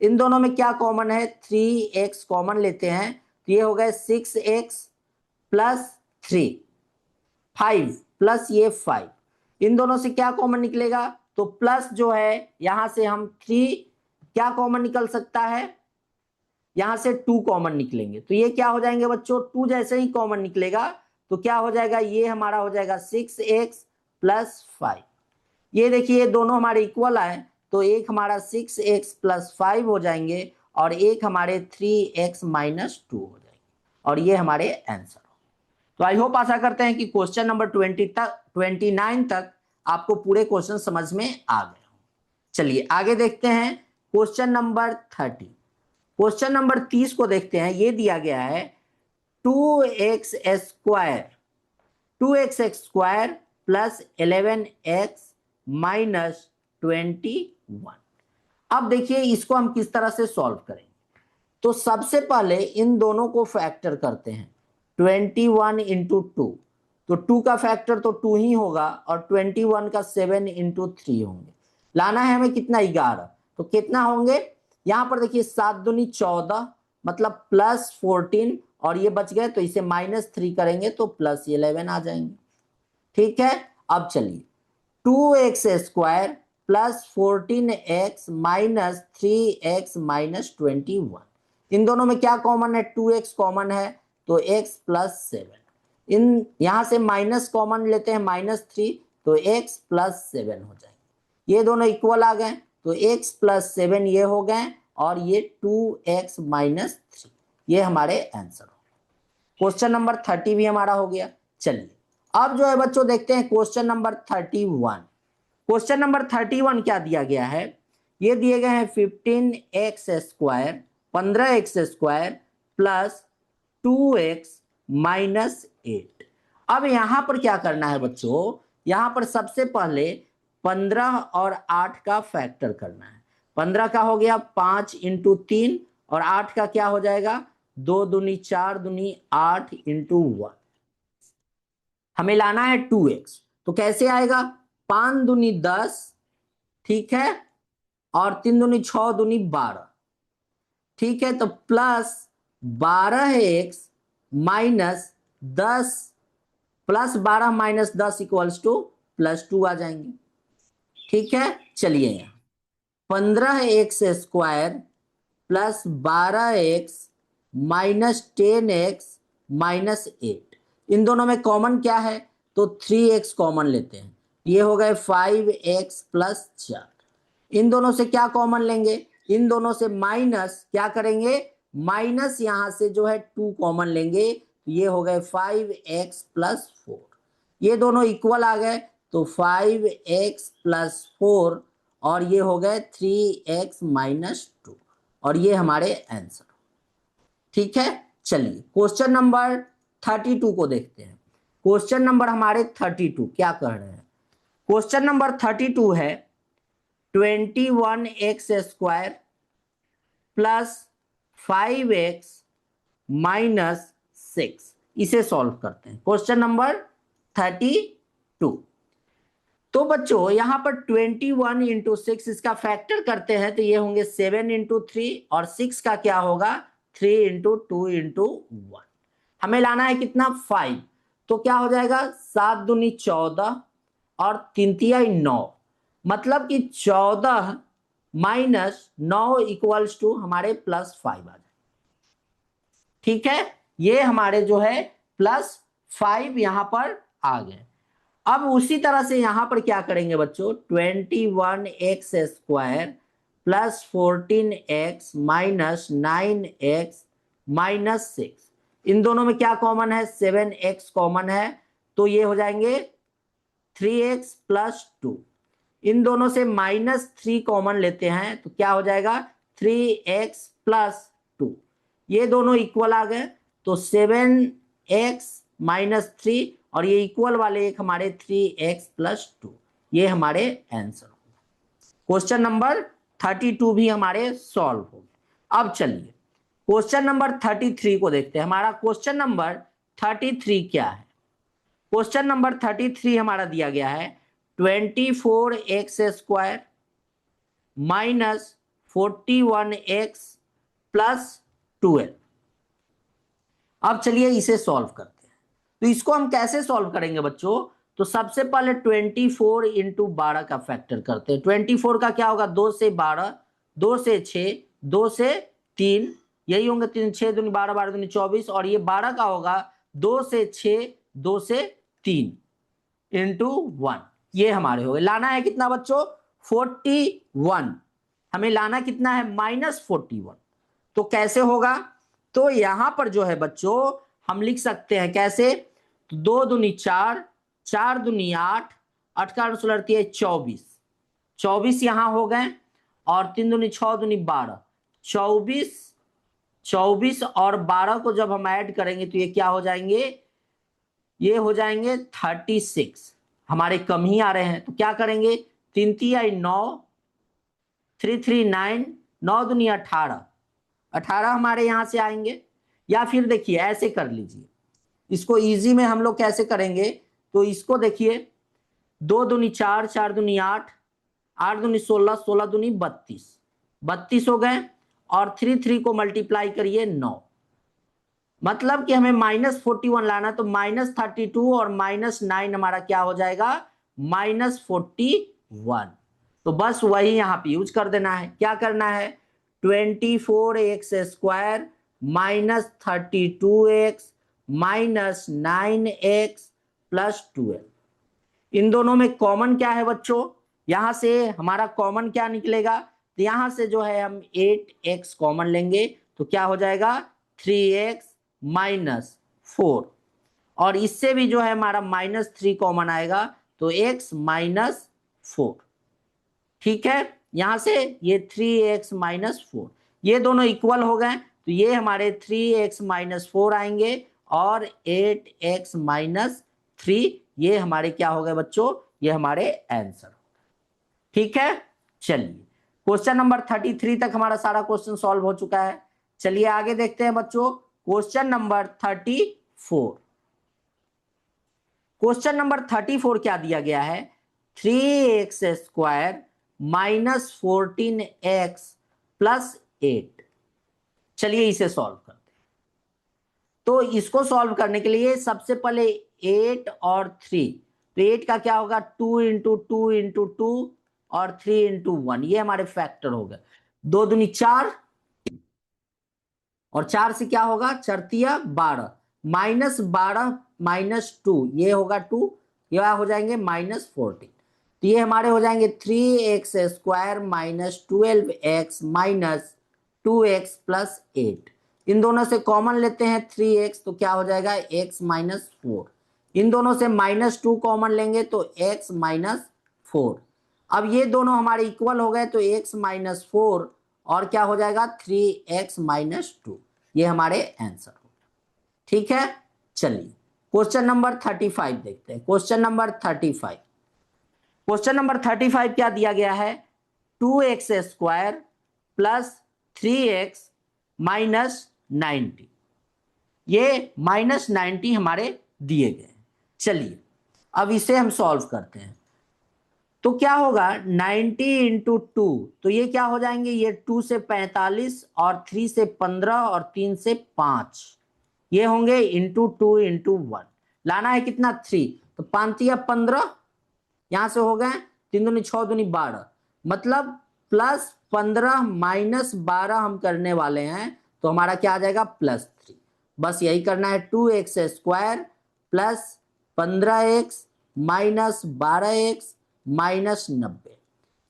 इन दोनों में क्या कॉमन है, 3x कॉमन लेते हैं, तो ये हो गए 6x प्लस 3, 5 प्लस ये 5, इन दोनों से क्या कॉमन निकलेगा, तो प्लस जो है यहां से हम 3 क्या कॉमन निकल सकता है, यहां से 2 कॉमन निकलेंगे, तो ये क्या हो जाएंगे बच्चों, 2 जैसे ही कॉमन निकलेगा तो क्या हो जाएगा, ये हमारा हो जाएगा 6x प्लस 5, ये देखिए दोनों हमारे इक्वल आए, तो एक हमारा 6x प्लस 5 हो जाएंगे, और एक हमारे 3x माइनस 2 हो जाएंगे, और ये हमारे आंसर हो। तो आई होप आशा करते हैं कि क्वेश्चन नंबर 29 तक आपको पूरे क्वेश्चन समझ में आ गए हो। चलिए आगे देखते हैं क्वेश्चन नंबर 30, क्वेश्चन नंबर 30 को देखते हैं। ये दिया गया है 2x² प्लस 11x माइनस 21। अब देखिए इसको हम किस तरह से सॉल्व करेंगे, तो सबसे पहले इन दोनों को फैक्टर करते हैं, 21 इंटू टू, तो 2 का फैक्टर तो 2 ही होगा और 21 का 7 इंटू 3 होंगे। लाना है हमें कितना, 11। तो कितना होंगे यहां पर देखिए, 7 दूनी 14 मतलब प्लस 14, और ये बच गए तो इसे -3 करेंगे तो प्लस 11 आ जाएंगे। ठीक है, अब चलिए 2x² plus 14x minus 3x minus 21, इन दोनों में क्या कॉमन है, 2x कॉमन है तो x प्लस 7, इन यहां से माइनस कॉमन लेते हैं -3 तो x प्लस 7 हो जाएंगे। ये दोनों इक्वल आ गए तो x प्लस 7 ये हो गए और ये 2x माइनस 3, ये हमारे आंसर हो। क्वेश्चन नंबर 30 भी हमारा हो गया। चलिए अब जो है बच्चों देखते हैं क्वेश्चन नंबर 31। क्वेश्चन नंबर 31 क्या दिया गया है, ये दिए गए हैं 15x² 15x² plus 2x minus 8। अब यहां पर क्या करना है बच्चों, यहां पर सबसे पहले 15 और 8 का फैक्टर करना है। 15 का हो गया 5 इंटू 3 और 8 का क्या हो जाएगा, 2 दूनी 4 दूनी 8 इंटू 1। हमें लाना है 2x, तो कैसे आएगा, 5 दूनी 10, ठीक है, और 3 दूनी 6 दूनी 12, ठीक है, तो plus 12x minus 10, plus 12 minus 10 equals to +2 आ जाएंगे। ठीक है, चलिए यहां 15x² plus 12x minus 10x minus 8, इन दोनों में कॉमन क्या है, तो 3x कॉमन लेते हैं, ये हो गए 5x प्लस 4। इन दोनों से क्या कॉमन लेंगे, इन दोनों से माइनस क्या करेंगे, माइनस यहां से जो है 2 कॉमन लेंगे, ये हो गए 5x प्लस 4, ये दोनों इक्वल आ गए तो 5x प्लस 4 और ये हो गए 3x माइनस 2, और ये हमारे आंसर। ठीक है, चलिए क्वेश्चन नंबर 32 को देखते हैं। क्वेश्चन नंबर हमारे 32 क्या कह रहे हैं, क्वेश्चन नंबर 32 है 21x² प्लस 5x माइनस 6, इसे सॉल्व करते हैं। क्वेश्चन नंबर 32, तो बच्चों यहां पर 21 इंटू 6 इसका फैक्टर करते हैं तो ये होंगे 7 इंटू 3 और 6 का क्या होगा 3 इंटू 2 इंटू 1। हमें लाना है कितना 5, तो क्या हो जाएगा 7 दूनी 14 और 3 तिया 9, मतलब कि 14 माइनस 9 इक्वल्स टू हमारे +5 आ जाए। ठीक है, ये हमारे जो है +5 यहां पर आ गए। अब उसी तरह से यहां पर क्या करेंगे बच्चों, 21x² plus 14x minus 9x minus 6, इन दोनों में क्या कॉमन है, 7x कॉमन है तो ये हो जाएंगे 3x प्लस 2, इन दोनों से -3 कॉमन लेते हैं तो क्या हो जाएगा 3x प्लस 2, ये दोनों इक्वल आ गए तो 7x माइनस 3 और ये इक्वल वाले एक हमारे 3x प्लस 2, ये हमारे आंसर हो। क्वेश्चन नंबर 32 भी हमारे सॉल्व हो गए। अब चलिए क्वेश्चन नंबर 33 को देखते हैं। हमारा क्वेश्चन नंबर 33 क्या है, क्वेश्चन नंबर 33 हमारा दिया गया है 24x² माइनस 41x प्लस 12। अब चलिए इसे सॉल्व करते हैं। तो इसको हम कैसे सॉल्व करेंगे बच्चों, तो सबसे पहले 24 इंटू 12 का फैक्टर करते हैं। 24 का क्या होगा 2 से 12, 2 से 6, 2 से 3, यही होंगे 3 6 दूनी 12, 12 दूनी 24, और ये 12 का होगा 2 से 6, 2 से 3 इंटू 1, ये हमारे हो गए। लाना है कितना बच्चों 41, हमें लाना कितना है -41, तो कैसे होगा, तो यहां पर जो है बच्चों हम लिख सकते हैं कैसे, तो 2 दूनी 4, 4 दूनी 8, 8 का 24, 24 यहां हो गए, और 3 दूनी 6 दूनी 12, 24, 24 और 12 को जब हम ऐड करेंगे तो ये क्या हो जाएंगे, ये हो जाएंगे 36, हमारे कम ही आ रहे हैं तो क्या करेंगे 3 तिया 9, 3 3 9, 9 दूनी 18, 18 हमारे यहां से आएंगे, या फिर देखिए ऐसे कर लीजिए इसको इजी में हम लोग कैसे करेंगे, तो इसको देखिए, 2 दूनी 4, 4 दूनी 8, 8 दूनी 16, 16 दूनी 32, 32 हो गए। और 3 3 को मल्टीप्लाई करिए 9, मतलब कि हमें -41 लाना, तो -32 और -9 हमारा क्या हो जाएगा, -41। तो बस वही यहां पे यूज कर देना है। क्या करना है, 24x² -32x -9x +12। इन दोनों में कॉमन क्या है बच्चों, यहां से हमारा कॉमन क्या निकलेगा, तो यहां से जो है हम 8x कॉमन लेंगे, तो क्या हो जाएगा 3x -4। और इससे भी जो है हमारा -3 कॉमन आएगा, तो x -4। ठीक है, यहां से ये 3x -4, ये दोनों इक्वल हो गए, तो ये हमारे 3x -4 आएंगे, और 8x -3 ये हमारे क्या हो गए बच्चों, ये हमारे आंसर। ठीक है, चलिए क्वेश्चन नंबर 33 तक हमारा सारा क्वेश्चन सॉल्व हो चुका है। चलिए आगे देखते हैं बच्चों, क्वेश्चन नंबर 34। क्वेश्चन नंबर 34 क्या दिया गया है, 3x² -14x +8। चलिए इसे सॉल्व करते हैं। तो इसको सॉल्व करने के लिए सबसे पहले 8 और 3, तो 8 का क्या होगा, 2 इंटू 2 इंटू 2 और 3 इंटू 1, ये हमारे फैक्टर हो गए। 2 दूनी 4, और 4 से क्या होगा, चरतिया 12, -12 -2 ये होगा 2, ये हो जाएंगे -14। तो ये हमारे हो जाएंगे 3x² -12x -2x +8। इन दोनों से कॉमन लेते हैं 3x, तो क्या हो जाएगा x -4। इन दोनों से -2 कॉमन लेंगे तो x -4। अब ये दोनों हमारे इक्वल हो गए, तो x -4 और क्या हो जाएगा 3x -2, ये हमारे आंसर हो। ठीक है, चलिए क्वेश्चन नंबर 35 देखते हैं। क्वेश्चन नंबर 35, क्वेश्चन नंबर 35 क्या दिया गया है, 2x² +3x -90, ये -90 हमारे दिए गए। चलिए अब इसे हम सॉल्व करते हैं। तो क्या होगा 90 इंटू 2, तो ये क्या हो जाएंगे, ये 2 से 45 और 3 से 15 और 3 से 5, ये होंगे इंटू 2 इंटू 1। लाना है कितना 3, तो 5 या 15 यहां से हो गए, 3 दूनी 6 दूनी 12, मतलब +15 -12 हम करने वाले हैं, तो हमारा क्या आ जाएगा +3। बस यही करना है, 2x² +15x -12x -90।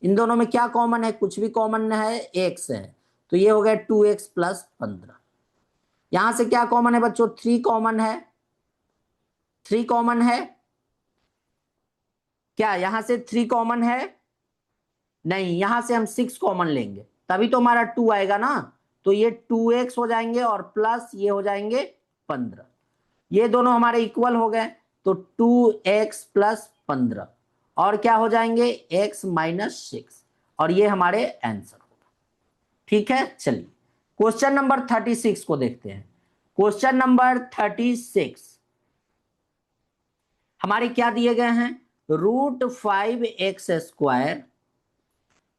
इन दोनों में क्या कॉमन है, कुछ भी कॉमन है, x है, तो ये हो गया 2x +15। यहां से क्या कॉमन है बच्चों, 3 कॉमन है, 3 कॉमन है, क्या यहां से 3 कॉमन है, नहीं, यहां से हम 6 कॉमन लेंगे, तभी तो हमारा 2 आएगा ना। तो ये 2x हो जाएंगे और प्लस ये हो जाएंगे 15, ये दोनों हमारे इक्वल हो गए, तो 2x +15 और क्या हो जाएंगे x -6, और ये हमारे आंसर होगा। ठीक है, चलिए क्वेश्चन नंबर 36 को देखते हैं। क्वेश्चन नंबर 36 हमारे क्या दिए गए हैं, √5x²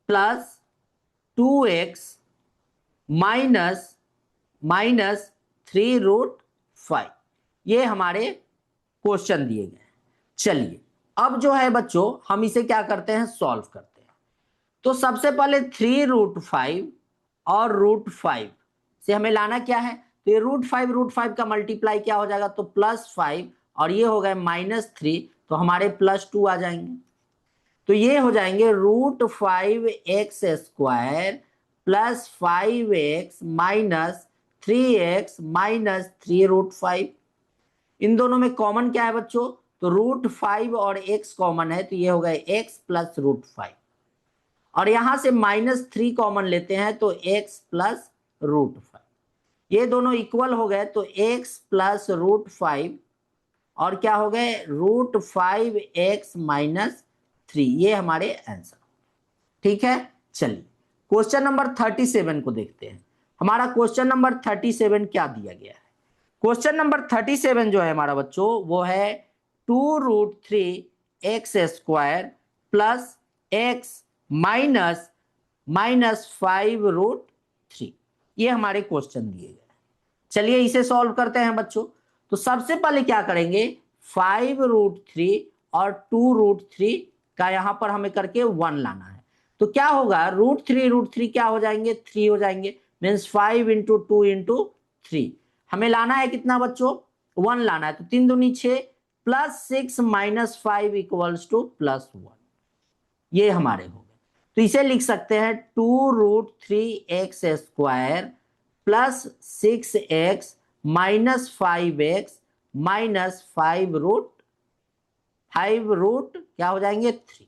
+2x -3√5, ये हमारे क्वेश्चन दिए गए हैं। चलिए अब जो है बच्चों हम इसे क्या करते हैं, सॉल्व करते हैं। तो सबसे पहले 3√5 और √5 से हमें लाना क्या है, तो ये √5 का मल्टीप्लाई क्या हो जाएगा, तो +5, और ये हो गए -3, तो हमारे +2 आ जाएंगे। तो ये हो जाएंगे √5x² +5x -3x -3√5। इन दोनों में कॉमन क्या है बच्चों, तो √5 और x कॉमन है, तो ये हो गए x +√5, और यहां से -3 कॉमन लेते हैं, तो x +√5, ये दोनों इक्वल हो गए, तो x +√5 और क्या हो गए √5x -3, ये हमारे आंसर। ठीक है, चलिए क्वेश्चन नंबर 37 को देखते हैं। हमारा क्वेश्चन नंबर 37 क्या दिया गया है, क्वेश्चन नंबर 37 जो है हमारा बच्चों वो है 2√3 x² प्लस एक्स माइनस 5√3। ये हमारे क्वेश्चन दिए गए। चलिए इसे सॉल्व करते हैं बच्चों। तो सबसे पहले क्या करेंगे, 5√3 और 2√3 का यहां पर हमें करके 1 लाना है। तो क्या होगा, √3 क्या हो जाएंगे, 3 हो जाएंगे। Means 5 into 2 into 3। हमें लाना है कितना बच्चों, 1 लाना है। तो 3 दूनी 6 प्लस 6 माइनस 5 इक्वल्स टू +1। ये हमारे हो गए। तो इसे लिख सकते हैं 2√3 x² plus 6x minus 5x minus 5 root क्या हो जाएंगे, 3।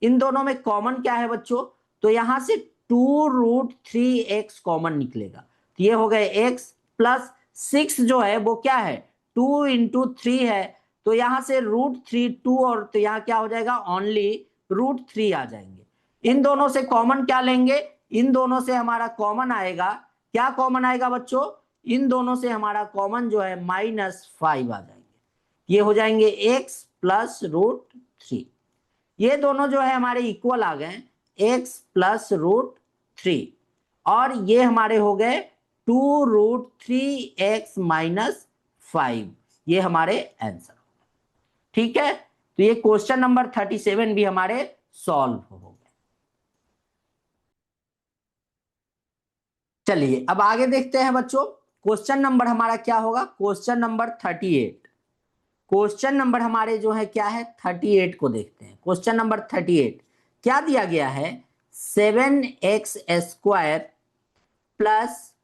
इन दोनों में कॉमन क्या है बच्चों, तो यहां से 2√3x कॉमन निकलेगा। तो ये हो गए x प्लस 6 जो है वो क्या है, 2 इंटू 3 है। तो यहां से √3 2 और तो यहां क्या हो जाएगा, ओनली √3 आ जाएंगे। इन दोनों से कॉमन क्या लेंगे, इन दोनों से हमारा कॉमन आएगा, क्या कॉमन आएगा बच्चों, इन दोनों से हमारा कॉमन जो है -5 आ जाएंगे। ये हो जाएंगे x प्लस √3। ये दोनों जो है हमारे इक्वल आ गए, x प्लस √3 और ये हमारे हो गए 2√3x माइनस 5। ये हमारे आंसर। ठीक है, तो ये क्वेश्चन नंबर 37 भी हमारे सॉल्व हो गए। चलिए अब आगे देखते हैं बच्चों, क्वेश्चन नंबर हमारा क्या होगा, क्वेश्चन नंबर 38। क्वेश्चन नंबर हमारे जो है क्या है, 38 को देखते हैं। क्वेश्चन नंबर 38 क्या दिया गया है, 7x² प्लस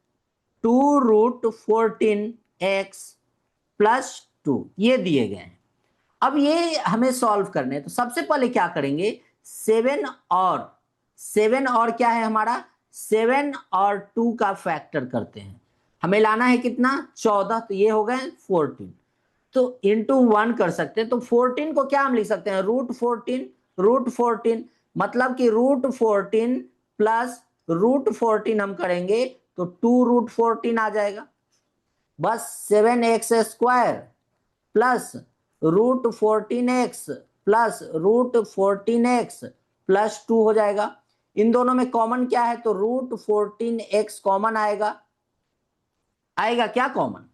2√14x प्लस 2 ये दिए गए हैं। अब ये हमें सॉल्व करने हैं। तो सबसे पहले क्या करेंगे, 7 और क्या है हमारा, 7 और 2 का फैक्टर करते हैं। हमें लाना है कितना, 14। तो ये हो गए 14। तो इंटू 1 कर सकते हैं। तो 14 को क्या हम लिख सकते हैं, √14 मतलब कि √14 प्लस √14 हम करेंगे तो 2√14 आ जाएगा। बस 7x² plus √14x plus √14x plus 2 हो जाएगा। इन दोनों में कॉमन क्या है, तो √14x कॉमन आएगा। आएगा क्या कॉमन,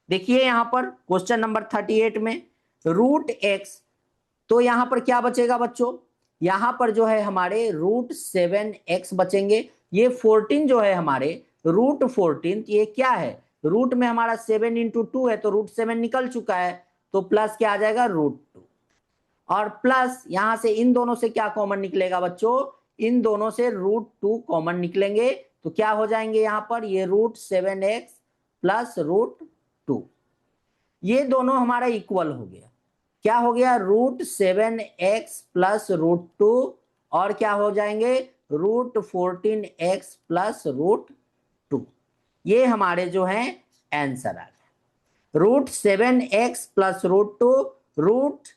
देखिए यहां पर क्वेश्चन नंबर 38 में √x, तो यहां पर क्या बचेगा बच्चों, यहां पर जो है हमारे √7x बचेंगे। ये 14 जो है हमारे √14, ये क्या है, रूट में हमारा 7 इंटू 2 है तो √7 निकल चुका है। तो प्लस क्या आ जाएगा, √2 और प्लस यहां से इन दोनों से क्या कॉमन निकलेगा बच्चों, इन दोनों से √2 कॉमन निकलेंगे। तो क्या हो जाएंगे यहां पर, ये √7x प्लस √2, ये दोनों हमारा इक्वल हो गया। क्या हो गया, √7x प्लस √2 और क्या हो जाएंगे, √14x प्लस √2। ये हमारे जो है आंसर आ गए। √7x प्लस √2 रूट,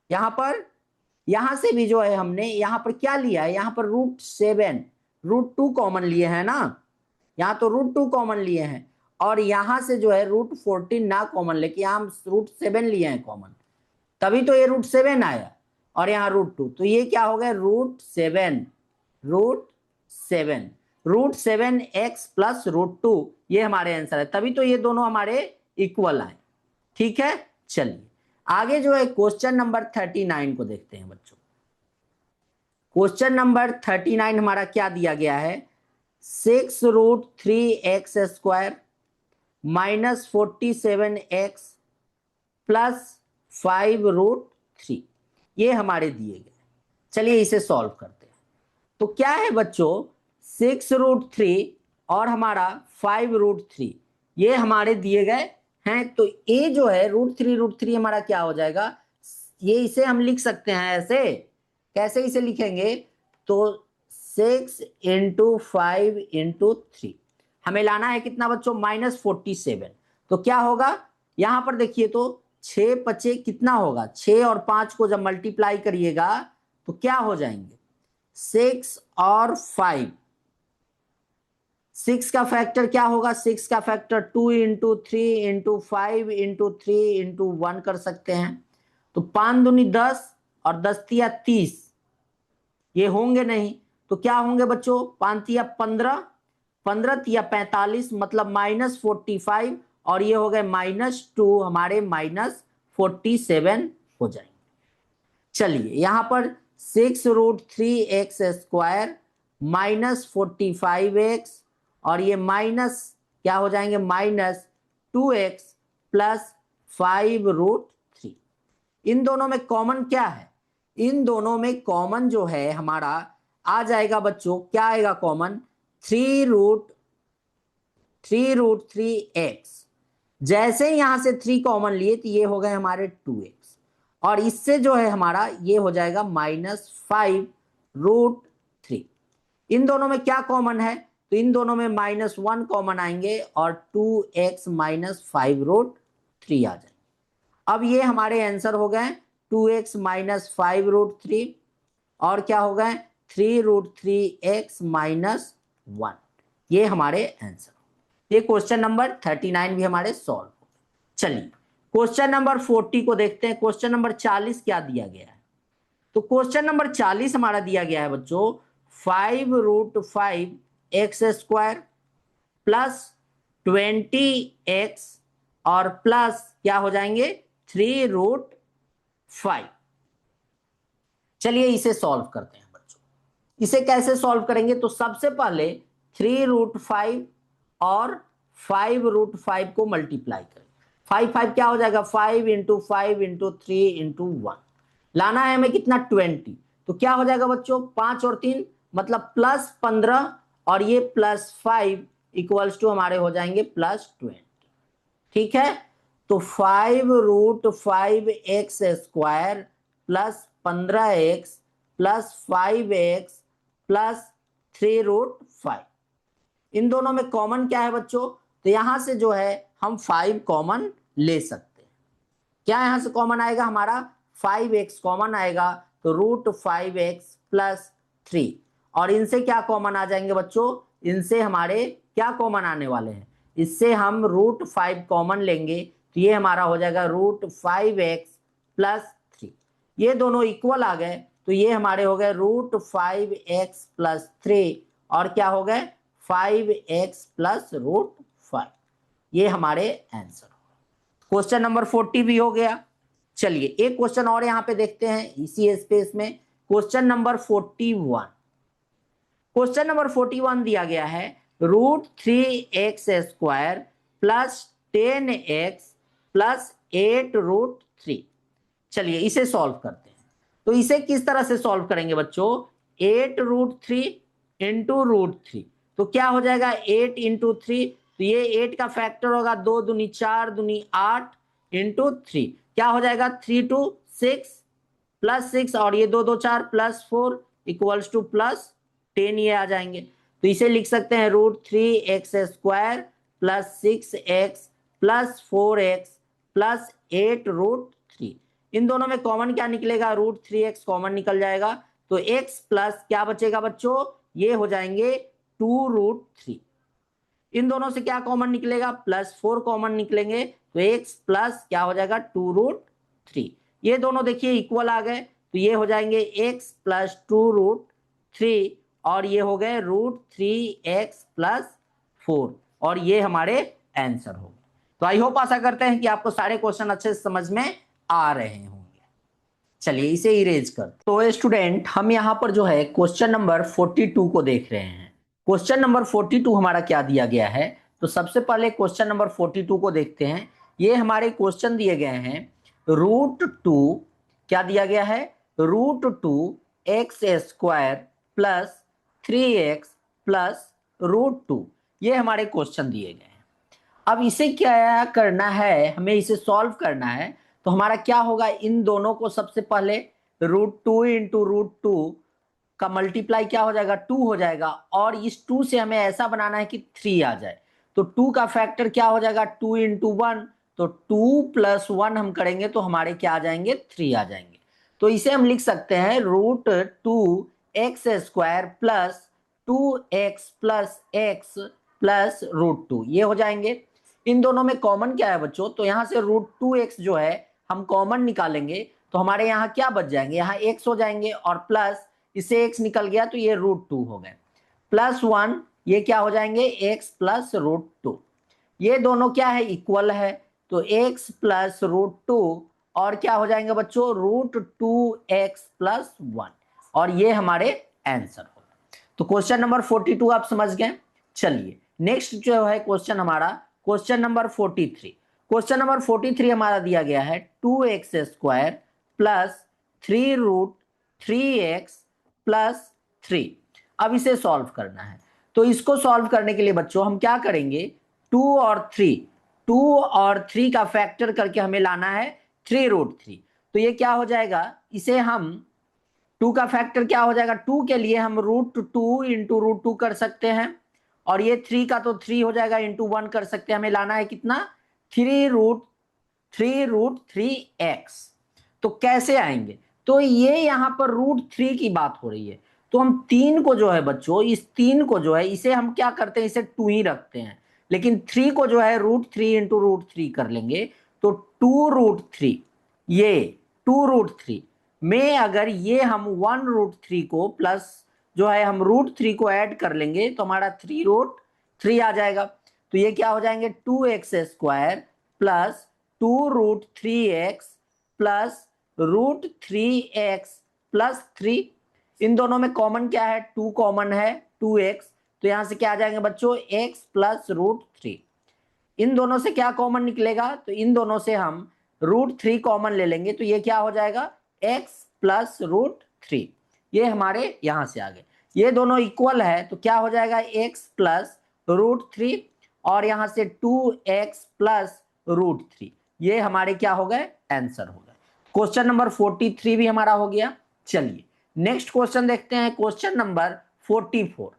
यहां पर यहां से भी जो है हमने यहां पर क्या लिया है, यहां पर √7 √2 कॉमन लिए हैं ना, यहां तो √2 कॉमन लिए हैं और यहां से जो है √14 ना कॉमन लेके यहां हम √7 लिए हैं कॉमन, तभी तो ये √7 आया और यहाँ √2। तो ये क्या हो गया, √7 √7x प्लस √2 ये हमारे आंसर है। तभी तो ये दोनों हमारे इक्वल आए। ठीक है, चलिए आगे जो है क्वेश्चन नंबर 39 को देखते हैं बच्चों। क्वेश्चन नंबर 39 हमारा क्या दिया गया है, 6√3x² माइनस 47x प्लस 5√3 ये हमारे दिए गए। चलिए इसे सॉल्व करते हैं। तो क्या है बच्चों, 6√3 और हमारा 5√3 ये हमारे दिए गए हैं। तो ये जो है √3 हमारा क्या हो जाएगा, ये इसे हम लिख सकते हैं ऐसे, कैसे इसे लिखेंगे, तो 6 इंटू 5 इंटू 3, हमें लाना है कितना बच्चों, -47। तो क्या होगा, यहां पर देखिए तो 6 5 कितना होगा, 6 और 5 को जब मल्टीप्लाई करिएगा तो क्या हो जाएंगे, 6 और 5 6 का फैक्टर क्या होगा, 6 का factor 2 into 3 into 5 into 3 into 1 कर सकते हैं। तो 5 दूनी 10 और 10 तिया 30, ये होंगे नहीं तो क्या होंगे बच्चों, 5 तिया 15, 15 तिया 45, मतलब -45, और ये हो गए -2, हमारे -47 हो जाएंगे। चलिए यहां पर 6√3x² -45x, और ये माइनस क्या हो जाएंगे, -2x प्लस 5√3। इन दोनों में कॉमन क्या है, इन दोनों में कॉमन जो है हमारा आ जाएगा बच्चों, क्या आएगा कॉमन, 3√3x। जैसे ही यहां से 3 कॉमन लिए तो ये हो गए हमारे 2x, और इससे जो है हमारा ये हो जाएगा -5√3। इन दोनों में क्या कॉमन है, तो इन दोनों में -1 कॉमन आएंगे और 2x -5√3 आ जाएंगे। अब ये हमारे आंसर हो गए 2x -5√3, और क्या हो गए 3√3x -1, ये हमारे आंसर। ये क्वेश्चन नंबर 39 भी हमारे सॉल्व हो। चलिए क्वेश्चन नंबर 40 को देखते हैं। क्वेश्चन नंबर 40 क्या दिया गया है, तो क्वेश्चन नंबर 40 हमारा दिया गया है बच्चों 5√5x² प्लस 20x और प्लस क्या हो जाएंगे 3√5। चलिए इसे सॉल्व करते हैं बच्चों। इसे कैसे सॉल्व करेंगे, तो सबसे पहले 3√5 और 5√5 को मल्टीप्लाई करें। 5 क्या हो जाएगा, 5 इंटू 5 इंटू 3 इंटू 1, लाना है हमें कितना 20, तो क्या हो जाएगा बच्चों 5 और 3 मतलब +15, और ये +5 इक्वल्स टू हमारे हो जाएंगे +20। ठीक है, तो 5√5x² plus 15x plus 5x plus 3√5, इन दोनों में कॉमन क्या है बच्चों, तो यहां से जो है हम 5 कॉमन ले सकते हैं। क्या यहां से कॉमन आएगा हमारा 5x कॉमन आएगा, तो √5x प्लस 3, और इनसे क्या कॉमन आ जाएंगे बच्चों, इनसे हमारे क्या कॉमन आने वाले हैं, इससे हम √5 कॉमन लेंगे तो ये हमारा हो जाएगा √5x प्लस 3, ये दोनों इक्वल आ गए तो ये हमारे हो गए √5x प्लस 3, और क्या हो गए 5x प्लस √5, ये हमारे आंसर। क्वेश्चन नंबर 40 भी हो गया। चलिए एक क्वेश्चन और यहां पे देखते हैं इसी स्पेस में, क्वेश्चन नंबर 41। क्वेश्चन नंबर 41 दिया गया है √3x² प्लस 10x प्लस 8√3। चलिए इसे सॉल्व करते हैं। तो इसे किस तरह से सॉल्व करेंगे बच्चों, 8√3 इंटू √3, तो क्या हो जाएगा 8 इंटू 3, तो ये 8 का फैक्टर होगा 2 दूनी 4 दूनी 8 इंटू 3, क्या हो जाएगा 3 2 6 प्लस 6, और ये 2 2 4 प्लस 4 इक्वल्स टू प्लस 10, ये आ जाएंगे। तो इसे लिख सकते हैं √3x² plus 6x plus 4x plus 8√3। इन दोनों में कॉमन क्या निकलेगा, √3x कॉमन निकल जाएगा, तो x प्लस क्या बचेगा बच्चों, ये हो जाएंगे 2√3। इन दोनों से क्या कॉमन निकलेगा, +4 कॉमन निकलेंगे, तो x प्लस क्या हो जाएगा 2√3। ये दोनों देखिए इक्वल आ गए, तो ये हो जाएंगे x प्लस 2√3, और ये हो गए √3x प्लस 4, और ये हमारे आंसर हो गए। तो आई होप आशा करते हैं कि आपको सारे क्वेश्चन अच्छे से समझ में आ रहे होंगे। चलिए इसे इरेज कर, तो स्टूडेंट हम यहाँ पर जो है क्वेश्चन नंबर 42 को देख रहे हैं। क्वेश्चन नंबर 42 हमारा क्या दिया गया है, तो सबसे पहले क्वेश्चन नंबर 42 को देखते हैं। ये हमारे क्वेश्चन दिए गए हैं √2, क्या दिया गया है, √2x² प्लस 3x प्लस √2, ये हमारे क्वेश्चन दिए गए हैं। अब इसे क्या करना है, हमें इसे सॉल्व करना है, तो हमारा क्या होगा, इन दोनों को सबसे पहले √2 इंटू √2 का मल्टीप्लाई क्या हो जाएगा 2 हो जाएगा, और इस 2 से हमें ऐसा बनाना है कि 3 आ जाए, तो 2 का फैक्टर क्या हो जाएगा 2 इंटू 1, तो 2 प्लस 1 हम करेंगे तो हमारे क्या आ जाएंगे 3 आ जाएंगे। तो इसे हम लिख सकते हैं √2x² plus 2x plus x plus √2 ये हो जाएंगे। इन दोनों में कॉमन क्या है बच्चों, तो यहाँ से √2x जो है हम कॉमन निकालेंगे तो हमारे यहाँ क्या बच जाएंगे, यहाँ x हो जाएंगे और प्लस इससे x निकल गया तो ये √2 हो गए, +1 ये क्या हो जाएंगे x प्लस √2। ये दोनों क्या है, इक्वल है, तो x प्लस √2 और क्या हो जाएंगे बच्चों, √2x प्लस 1 और ये हमारे आंसर होगा। तो क्वेश्चन नंबर 42 आप समझ गए। चलिए नेक्स्ट जो है क्वेश्चन हमारा क्वेश्चन नंबर 43। क्वेश्चन नंबर 43 हमारा दिया गया है 2x² प्लस 3√3x प्लस 3। अब इसे सॉल्व करना है, तो इसको सॉल्व करने के लिए बच्चों हम क्या करेंगे, 2 और 3 का फैक्टर करके हमें लाना है 3√3। तो ये क्या हो जाएगा, इसे हम 2 का फैक्टर क्या हो जाएगा, 2 के लिए हम √2 इंटू √2 कर सकते हैं और ये 3 का तो 3 हो जाएगा इंटू 1 कर सकते हैं। हमें लाना है कितना, 3√3x। तो कैसे आएंगे, तो ये यहां पर √3 की बात हो रही है, तो हम 3 को जो है बच्चों, इस 3 को जो है इसे हम क्या करते हैं, इसे 2 ही रखते हैं, लेकिन 3 को जो है √3 इंटू √3 कर लेंगे तो 2√3, ये 2√3 में अगर ये हम 1√3 को प्लस जो है हम √3 को ऐड कर लेंगे तो हमारा 3√3 आ जाएगा। तो ये क्या हो जाएंगे, 2x² plus 2√3x plus √3x plus 3। इन दोनों में कॉमन क्या है, 2 कॉमन है, 2x, तो यहां से क्या आ जाएंगे बच्चों, x प्लस √3। इन दोनों से क्या कॉमन निकलेगा, तो इन दोनों से हम √3 कॉमन ले लेंगे तो ये क्या हो जाएगा, x प्लस √3। ये हमारे यहां से आ गए, ये दोनों इक्वल है तो क्या हो जाएगा, x प्लस √3 और यहां से 2x प्लस √3। ये हमारे क्या हो गए, आंसर हो गए। क्वेश्चन नंबर 43 भी हमारा हो गया। चलिए नेक्स्ट क्वेश्चन देखते हैं, क्वेश्चन नंबर 44।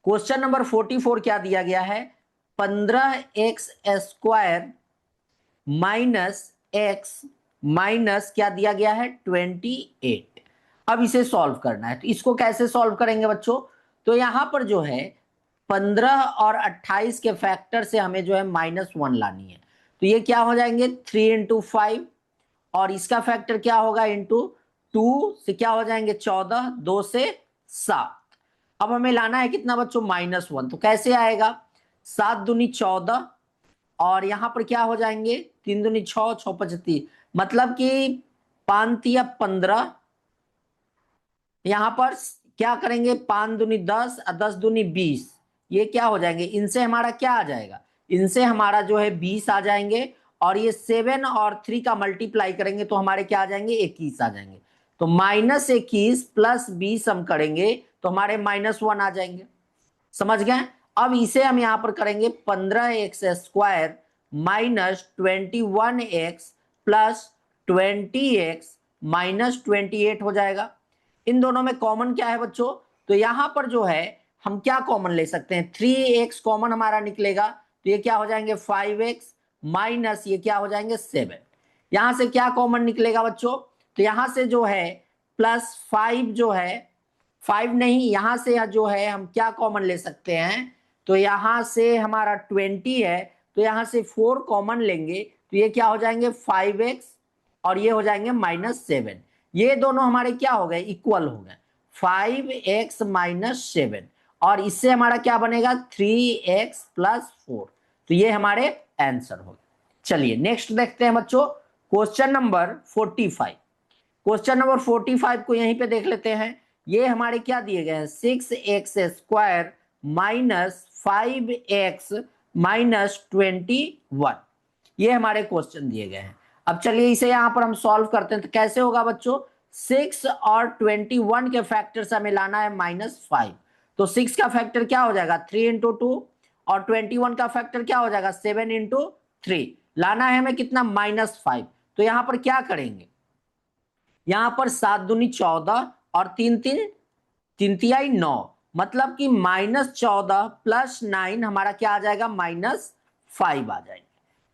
क्वेश्चन नंबर 44 क्या दिया गया है, 15x² माइनस x माइनस क्या दिया गया है, 28। अब इसे सॉल्व करना है, तो इसको कैसे सॉल्व करेंगे बच्चों, तो यहां पर जो है 15 और 28 के फैक्टर से हमें जो है -1 लानी है, तो ये क्या हो जाएंगे 3 इंटू 5 और इसका फैक्टर क्या होगा इंटू 2 से क्या हो जाएंगे 14, 2 से 7। अब हमें लाना है कितना बच्चों, -1, तो कैसे आएगा, 7 दूनी 14 और यहां पर क्या हो जाएंगे 3 दूनी 6, 6 25, मतलब कि 5 तिया 15। यहां पर क्या करेंगे, 5 दूनी 10 और 10 दूनी 20, ये क्या हो जाएंगे, इनसे हमारा क्या आ जाएगा, इनसे हमारा जो है 20 आ जाएंगे और ये 7 और 3 का मल्टीप्लाई करेंगे तो हमारे क्या आ जाएंगे, 21 आ जाएंगे। तो -21 प्लस 20 हम करेंगे तो हमारे -1 आ जाएंगे, समझ गए। अब इसे हम यहां पर करेंगे 15x² minus 21x plus 20x minus 28 हो जाएगा। इन दोनों में कॉमन क्या है बच्चों, तो यहां पर जो है हम क्या कॉमन ले सकते हैं, 3x कॉमन हमारा निकलेगा तो ये क्या हो जाएंगे 5x माइनस ये क्या हो जाएंगे 7। यहां से क्या कॉमन निकलेगा बच्चों, तो यहां से जो है +5 जो है 5 नहीं, यहां से जो है हम क्या कॉमन ले सकते हैं, तो यहां से हमारा 20 है तो यहां से 4 कॉमन लेंगे तो ये क्या हो जाएंगे 5x और ये हो जाएंगे -7। ये दोनों हमारे क्या हो गए, इक्वल हो गए, 5x माइनस 7 और इससे हमारा क्या बनेगा 3x प्लस 4। तो ये हमारे आंसर हो गए। चलिए नेक्स्ट देखते हैं बच्चों, क्वेश्चन नंबर 45। क्वेश्चन नंबर 45 को यहीं पे देख लेते हैं। ये हमारे क्या दिए गए हैं, 6x² माइनस 5x माइनस 21, ये हमारे क्वेश्चन दिए गए हैं। अब चलिए इसे यहां पर हम सॉल्व करते हैं, तो कैसे होगा बच्चों, 6 और 21 के फैक्टर से हमें लाना है -5, तो 6 का फैक्टर क्या हो जाएगा 3 इंटू 2 और 21 का फैक्टर क्या हो जाएगा 7 इंटू 3, लाना है हमें कितना -5। तो यहां पर क्या करेंगे, यहां पर 7 दूनी 14 और 3 3 3 तिहाई 9, मतलब कि -14 प्लस 9 हमारा क्या आ जाएगा -5 आ जाएगा।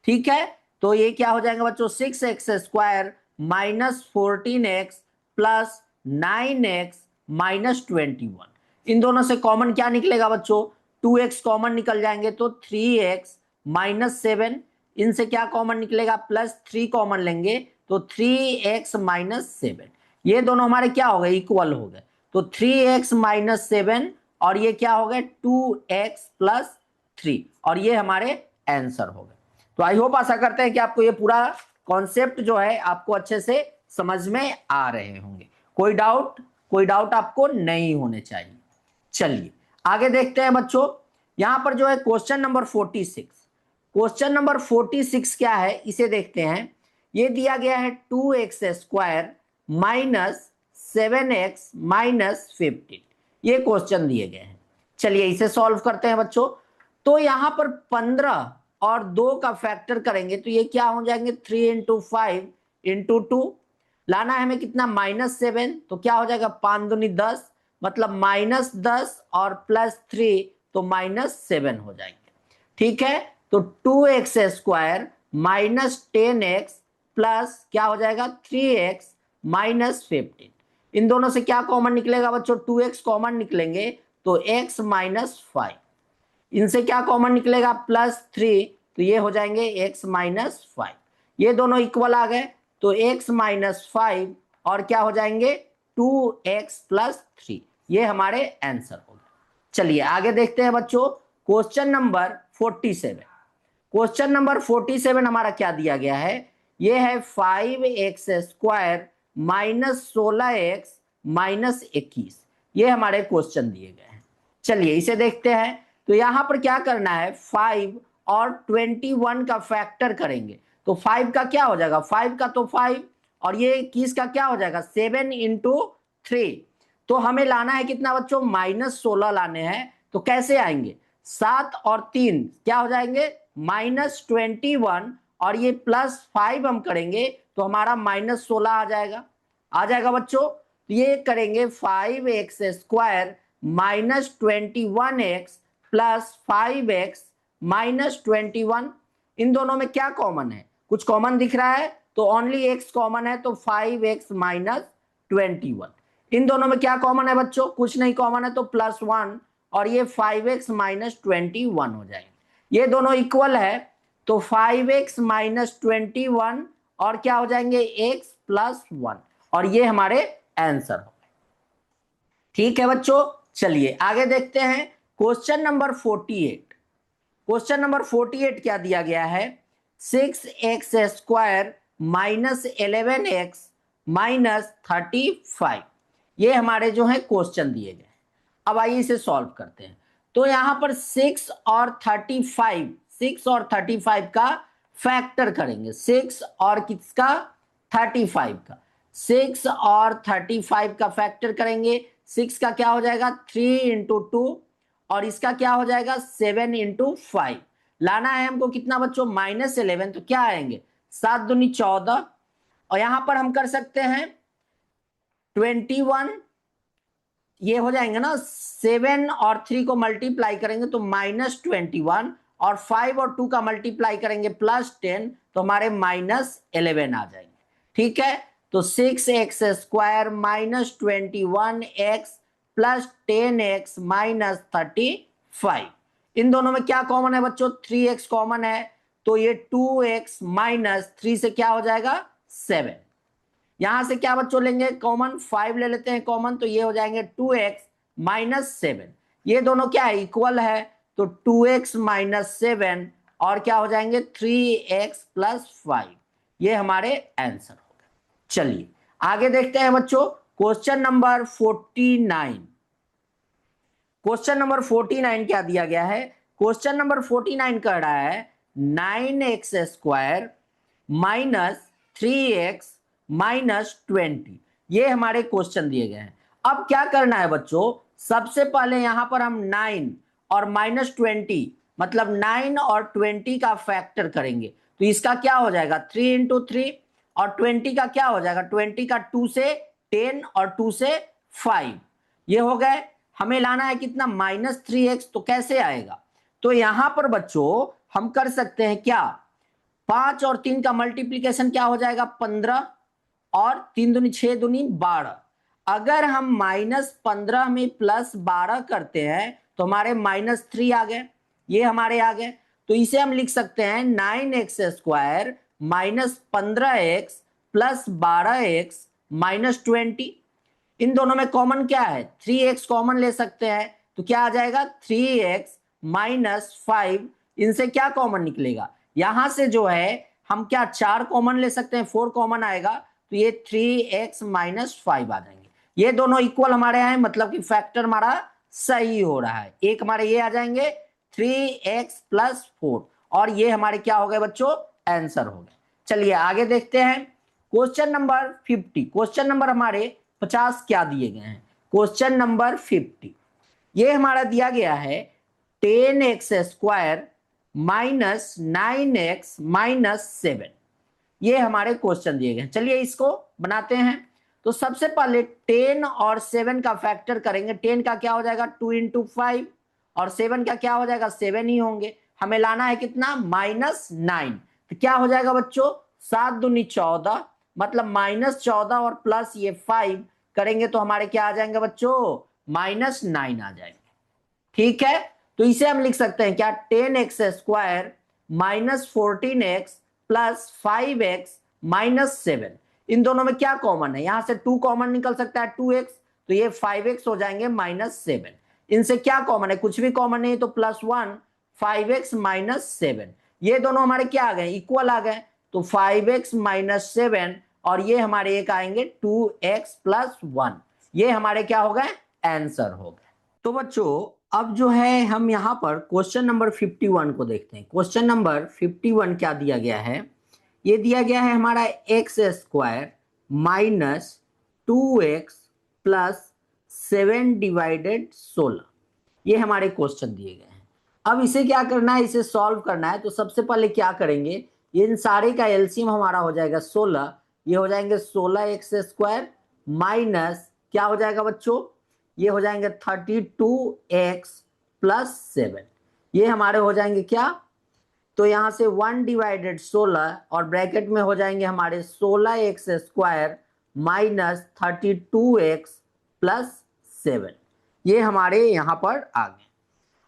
ठीक है, तो ये क्या हो जाएगा बच्चों 6x² minus 14x plus 9x minus 21। इन दोनों से कॉमन क्या निकलेगा बच्चों, 2x कॉमन निकल जाएंगे तो 3x माइनस 7, इनसे क्या कॉमन निकलेगा, +3 कॉमन लेंगे तो 3x माइनस 7, ये दोनों हमारे क्या हो गए, इक्वल हो गए। तो 3x माइनस 7 और ये क्या हो गए 2x प्लस 3, और ये हमारे आंसर हो गए। तो आई होप, आशा करते हैं कि आपको ये पूरा कॉन्सेप्ट जो है आपको अच्छे से समझ में आ रहे होंगे। कोई डाउट आपको नहीं होने चाहिए। चलिए आगे देखते हैं बच्चों, यहां पर जो है क्वेश्चन नंबर 46, क्वेश्चन नंबर 46 क्या है इसे देखते हैं। ये दिया गया है 2x² माइनस 7x माइनस 15, ये क्वेश्चन दिए गए हैं। चलिए इसे सॉल्व करते हैं बच्चों। तो यहां पर 15 और 2 का फैक्टर करेंगे तो ये क्या हो जाएंगे, 3 इंटू 5 इंटू 2, लाना है हमें कितना, -7, तो क्या हो जाएगा 5 दूनी 10, मतलब -10 और +3 तो -7 हो जाएंगे। ठीक है, तो 2x² माइनस 10x प्लस क्या हो जाएगा 3x माइनस 15, इन दोनों से क्या कॉमन निकलेगा बच्चों, 2x कॉमन निकलेंगे तो x माइनस 5, इनसे क्या कॉमन निकलेगा +3, तो ये हो जाएंगे x माइनस 5, ये दोनों इक्वल आ गए तो x माइनस 5 और क्या हो जाएंगे 2x प्लस 3, ये हमारे आंसर हो गए। चलिए आगे देखते हैं बच्चों, क्वेश्चन नंबर 47, क्वेश्चन नंबर 47 हमारा क्या दिया गया है, ये है 5x² माइनस 16x माइनस 21, ये हमारे क्वेश्चन दिए गए हैं। चलिए इसे देखते हैं। तो यहां पर क्या करना है, 5 और 21 का फैक्टर करेंगे तो 5 का क्या हो जाएगा, 5 का तो 5 और ये 21 का क्या हो जाएगा 7 इंटू 3, तो हमें लाना है कितना बच्चों, -16 लाने हैं। तो कैसे आएंगे, 7 और 3 क्या हो जाएंगे -21, और ये +5 हम करेंगे तो हमारा -16 आ जाएगा बच्चों। ये करेंगे 5x² minus 21x plus 5x minus 21, इन दोनों में क्या कॉमन है, कुछ कॉमन दिख रहा है तो ओनली x कॉमन है तो 5x माइनस 21, इन दोनों में क्या कॉमन है बच्चों, कुछ नहीं कॉमन है तो +1, और ये 5x माइनस 21 हो जाएंगे, ये दोनों इक्वल है तो 5x माइनस 21 और क्या हो जाएंगे x प्लस 1, और ये हमारे आंसर हो गए। ठीक है बच्चों, चलिए आगे देखते हैं क्वेश्चन नंबर 48, क्वेश्चन नंबर 48 क्या दिया गया है, 6x² माइनस 11x माइनस 35, ये हमारे जो है क्वेश्चन दिए गए। अब आइए इसे सॉल्व करते हैं। तो यहां पर 6 और 35 का फैक्टर करेंगे, 6 और किसका 35 का, 6 और 35 का फैक्टर करेंगे, 6 का क्या हो जाएगा 3 इंटू 2 और इसका क्या हो जाएगा 7 इंटू 5, लाना है हमको कितना बच्चों -11, तो क्या आएंगे 7 दूनी 14, और यहां पर हम कर सकते हैं 21, ये हो जाएंगे ना 7 और 3 को मल्टीप्लाई करेंगे तो -21, और 5 और 2 का मल्टीप्लाई करेंगे +10 तो हमारे -11 आ जाएंगे। ठीक है, तो 6x² minus 21x plus 10x minus 35, इन दोनों में क्या कॉमन है बच्चों 3x कॉमन है तो ये 2x माइनस 3 से क्या हो जाएगा 7, यहां से क्या बच्चों लेंगे कॉमन, 5 ले लेते हैं कॉमन तो ये हो जाएंगे 2x माइनस 7, ये दोनों क्या है इक्वल है तो 2x माइनस 7 और क्या हो जाएंगे 3x प्लस 5, ये हमारे आंसर हो गए। चलिए आगे देखते हैं बच्चों क्वेश्चन नंबर 49, क्वेश्चन नंबर 49 क्या दिया गया है, क्वेश्चन नंबर 49 कह रहा है 9x² माइनस 3x माइनस 20, ये हमारे क्वेश्चन दिए गए हैं। अब क्या करना है बच्चों, सबसे पहले यहां पर हम 9 और -20 मतलब 9 और 20 का फैक्टर करेंगे तो इसका क्या हो जाएगा 3 इंटू 3, और 20 का क्या हो जाएगा 20 का 2 से 10 और 2 से 5, ये हो गए। हमें लाना है कितना -3x, तो कैसे आएगा, तो यहां पर बच्चों हम कर सकते हैं क्या, 5 और 3 का मल्टीप्लीकेशन क्या हो जाएगा 15 और 3 दूनी 6 दूनी 12, अगर हम -15 में +12 करते हैं तो हमारे -3 आ गए, ये हमारे आ गए। तो इसे हम लिख सकते हैं 9x² minus 15x plus 12x minus 20। इन दोनों में कॉमन क्या है, 3x कॉमन ले सकते हैं, तो क्या आ जाएगा 3x माइनस 5। इनसे क्या कॉमन निकलेगा, यहां से जो है हम क्या 4 कॉमन ले सकते हैं, 4 कॉमन आएगा, तो ये 3x माइनस 5 आ जाएंगे। ये दोनों इक्वल हमारे यहाँ, मतलब कि फैक्टर हमारा सही हो रहा है। एक हमारे ये आ जाएंगे 3x प्लस 4, और ये हमारे क्या हो गए बच्चों, आंसर हो गए। चलिए आगे देखते हैं क्वेश्चन नंबर 50। क्वेश्चन नंबर हमारे 50 क्या दिए गए हैं, क्वेश्चन नंबर 50 ये हमारा दिया गया है 10x² माइनस 9x माइनस 7। ये हमारे क्वेश्चन दिए गए हैं। चलिए इसको बनाते हैं। तो सबसे पहले 10 और 7 का फैक्टर करेंगे। 10 का क्या हो जाएगा 2 इंटू 5, और 7 का क्या हो जाएगा 7 ही होंगे। हमें लाना है कितना, -9। तो क्या हो जाएगा बच्चों, 7 दूनी 14, मतलब -14 और प्लस ये 5 करेंगे तो हमारे क्या आ जाएंगे बच्चों, -9 आ जाएंगे। ठीक है, तो इसे हम लिख सकते हैं क्या, 10x² minus 14x plus 5x minus 7। इन दोनों में क्या कॉमन है, यहां से 2 कॉमन निकल सकता है 2x, तो ये 5x हो जाएंगे -7। इनसे क्या कॉमन है, कुछ भी कॉमन नहीं, तो +1 5x माइनस 7। ये दोनों हमारे क्या आ गए, इक्वल आ गए, तो 5x माइनस 7, और ये हमारे एक आएंगे 2x प्लस 1। ये हमारे क्या हो गए, आंसर हो गए। तो बच्चों अब जो है हम यहाँ पर क्वेश्चन नंबर 51 को देखते हैं। क्वेश्चन नंबर 51 क्या दिया गया है, ये दिया गया है हमारा x² minus 2x plus 7 divided 16। ये हमारे क्वेश्चन दिए गए हैं। अब इसे क्या करना है, इसे सॉल्व करना है। तो सबसे पहले क्या करेंगे, इन सारे का एलसीएम हमारा हो जाएगा 16। ये हो जाएंगे 16x² माइनस क्या हो जाएगा बच्चों, ये हो जाएंगे 32x प्लस 7। ये हमारे हो जाएंगे क्या, तो यहां से 1 डिवाइडेड 16, और ब्रैकेट में हो जाएंगे हमारे 16x² माइनस 32x प्लस 7। ये हमारे यहां पर आ गए।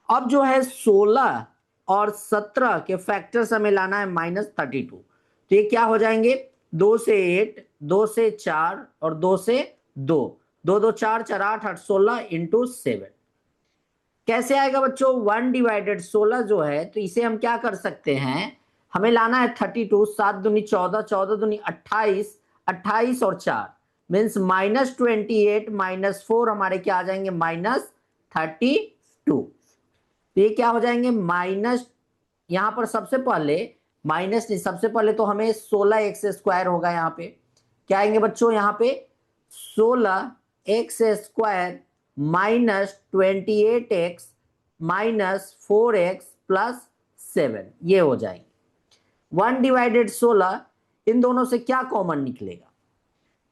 अब जो है 16 और 17 के फैक्टर्स हमें लाना है -32। तो ये क्या हो जाएंगे, 2 से 8, 2 से 4 और 2 से 2, 2 2 4 4 8 8 16 इंटू 7। कैसे आएगा बच्चों, 1 डिवाइडेड 16 जो है, तो इसे हम क्या कर सकते हैं, हमें लाना है 32, 7 दूनी 14, 14 दूनी 28, 28 और 4 मीन्स -28 -4 हमारे क्या आ जाएंगे, -32। तो ये क्या हो जाएंगे माइनस, यहां पर सबसे पहले माइनस नहीं, सबसे पहले तो हमें 16x² होगा। यहाँ पे क्या आएंगे बच्चों, यहाँ पे 16x² minus 28x minus 4x plus 7, ये हो जाएंगे। 1 डिवाइडेड 16, इन दोनों से क्या कॉमन निकलेगा,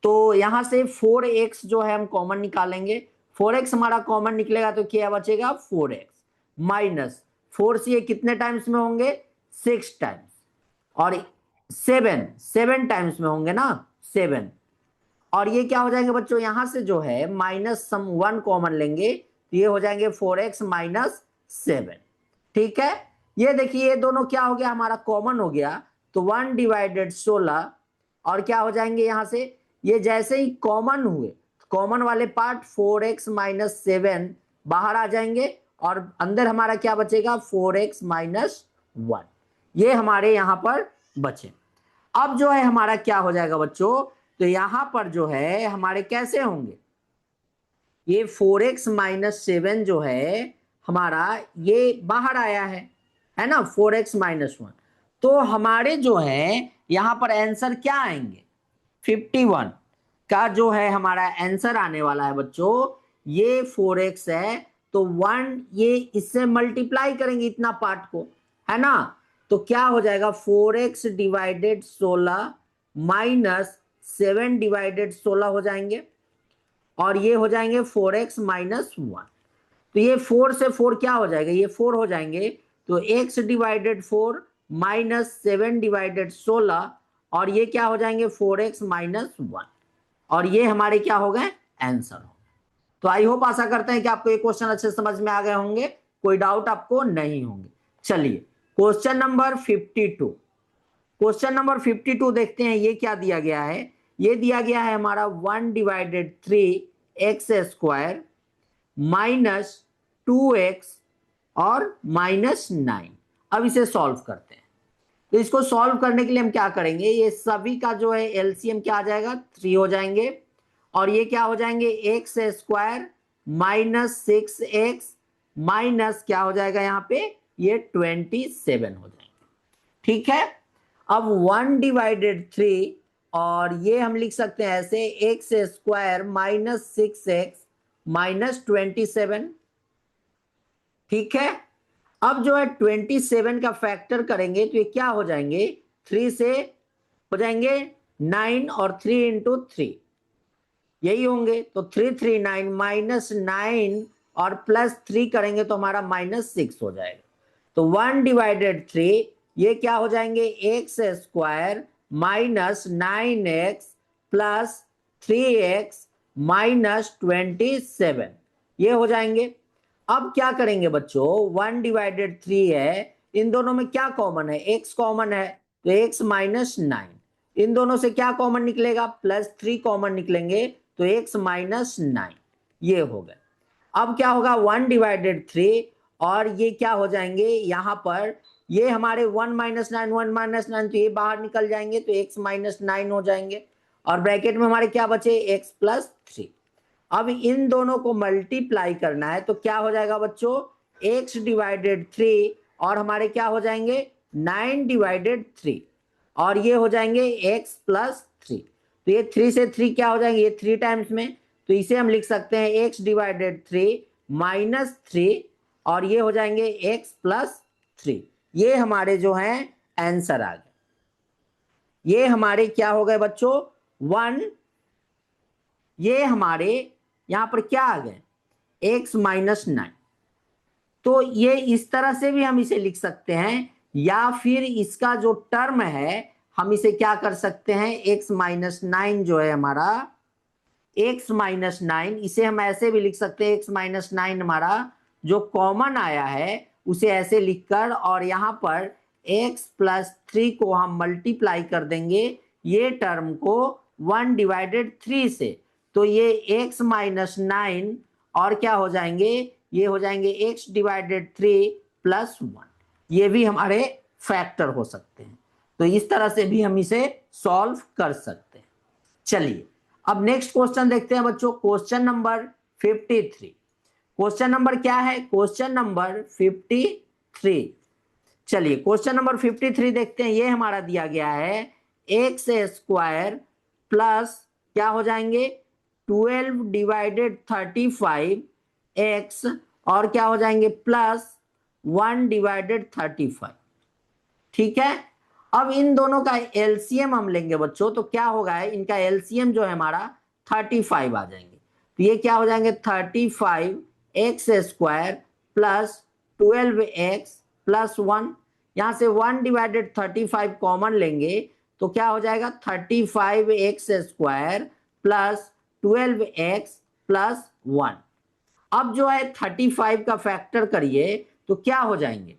तो यहां से 4x जो है हम कॉमन निकालेंगे। 4x हमारा कॉमन निकलेगा तो क्या बचेगा 4x माइनस 4 से ये कितने टाइम्स में होंगे, 6 टाइम्स, और 7 टाइम्स में होंगे ना, 7। और ये क्या हो जाएंगे बच्चों, यहां से जो है माइनस सम 1 कॉमन लेंगे, तो ये हो जाएंगे 4x माइनस 7। ठीक है, ये देखिए ये दोनों क्या हो गया, हमारा कॉमन हो गया। तो 1 डिवाइडेड 16, और क्या हो जाएंगे यहां से, ये जैसे ही कॉमन हुए, कॉमन वाले पार्ट 4x माइनस 7 बाहर आ जाएंगे, और अंदर हमारा क्या बचेगा 4x माइनस 1। ये हमारे यहां पर बचे। अब जो है हमारा क्या हो जाएगा बच्चों, तो यहां पर जो है हमारे कैसे होंगे, ये 4x माइनस 7 जो है हमारा ये बाहर आया है ना, 4x माइनस 1। तो हमारे जो है यहां पर आंसर क्या आएंगे, 51 का जो है हमारा आंसर आने वाला है बच्चों, ये 4x है, तो 1 ये इससे मल्टीप्लाई करेंगे इतना पार्ट को, है ना, तो क्या हो जाएगा 4x डिवाइडेड 16 माइनस 7 डिवाइडेड 16 हो जाएंगे, और ये हो जाएंगे 4x माइनस 1। तो ये 4 से 4 क्या हो जाएगा, ये 4 हो जाएंगे, तो x डिवाइडेड 4 माइनस 7 डिवाइडेड 16, और ये क्या हो जाएंगे 4x माइनस 1, और ये हमारे क्या हो गए आंसर हो। तो आई होप आशा करते हैं कि आपको ये क्वेश्चन अच्छे समझ में आ गए होंगे, कोई डाउट आपको नहीं होंगे। चलिए क्वेश्चन नंबर 52, क्वेश्चन नंबर 52 देखते हैं ये क्या दिया गया है। ये दिया गया है हमारा 1/3 x² माइनस 2x और -9। अब इसे सॉल्व करते हैं। तो इसको सॉल्व करने के लिए हम क्या करेंगे, ये सभी का जो है एलसीएम क्या आ जाएगा, 3 हो जाएंगे, और ये क्या हो जाएंगे, x² -6x माइनस क्या हो जाएगा यहाँ पे, ये 27 हो जाएंगे। ठीक है, अब 1/3 और ये हम लिख सकते हैं ऐसे x² -6x -27। ठीक है, अब जो है 27 का फैक्टर करेंगे तो ये क्या हो जाएंगे, 3 से हो जाएंगे 9 और 3 इंटू 3 यही होंगे, तो 339 -9 और +3 करेंगे तो हमारा -6 हो जाएगा। तो 1/3 ये क्या हो जाएंगे, x² -9x +3x -27 ये हो जाएंगे। अब क्या करेंगे बच्चों, 1/3 है, इन दोनों में क्या कॉमन है, x कॉमन है, तो x -9, इन दोनों से क्या कॉमन निकलेगा, +3 कॉमन निकलेंगे, तो x -9 ये हो गए। अब क्या होगा 1/3 और ये क्या हो जाएंगे, यहां पर ये हमारे 1 -9 1 -9 तो ये बाहर निकल जाएंगे, तो x -9 हो जाएंगे, और ब्रैकेट में हमारे क्या बचे, x +3। अब इन दोनों को मल्टीप्लाई करना है, तो क्या हो जाएगा बच्चों, x/3 और हमारे क्या हो जाएंगे 9/3 और ये हो जाएंगे x +3। तो ये 3 से 3 क्या हो जाएंगे, ये 3 टाइम्स में, तो इसे हम लिख सकते हैं x/3 -3 और ये हो जाएंगे x +3। ये हमारे जो है आंसर आ गए। ये हमारे क्या हो गए बच्चों, 1, ये हमारे यहां पर क्या आ गए, x -9। तो ये इस तरह से भी हम इसे लिख सकते हैं, या फिर इसका जो टर्म है हम इसे क्या कर सकते हैं, x -9 जो है हमारा x -9, इसे हम ऐसे भी लिख सकते हैं, x -9 हमारा जो कॉमन आया है उसे ऐसे लिखकर, और यहां पर x +3 को हम मल्टीप्लाई कर देंगे ये टर्म को 1/3 से, तो ये x -9 और क्या हो जाएंगे, ये हो जाएंगे x/3 +1। ये भी हमारे फैक्टर हो सकते हैं, तो इस तरह से भी हम इसे सॉल्व कर सकते हैं। चलिए अब नेक्स्ट क्वेश्चन देखते हैं बच्चों, क्वेश्चन नंबर 53। क्वेश्चन नंबर क्या है, क्वेश्चन नंबर 53। चलिए क्वेश्चन नंबर 53 देखते हैं। ये हमारा दिया गया है x² प्लस क्या हो जाएंगे 12/35x और क्या हो जाएंगे प्लस 1/35। ठीक है, अब इन दोनों का एलसीएम हम लेंगे बच्चों, तो क्या होगा, इनका एलसीएम जो है हमारा 35 आ जाएंगे, तो ये क्या हो जाएंगे 35x² प्लस 12x प्लस 1, यहां से 1/35 कॉमन लेंगे तो क्या हो जाएगा 35x² प्लस 12x प्लस 1। अब जो है 35 का फैक्टर करिए तो क्या हो जाएंगे,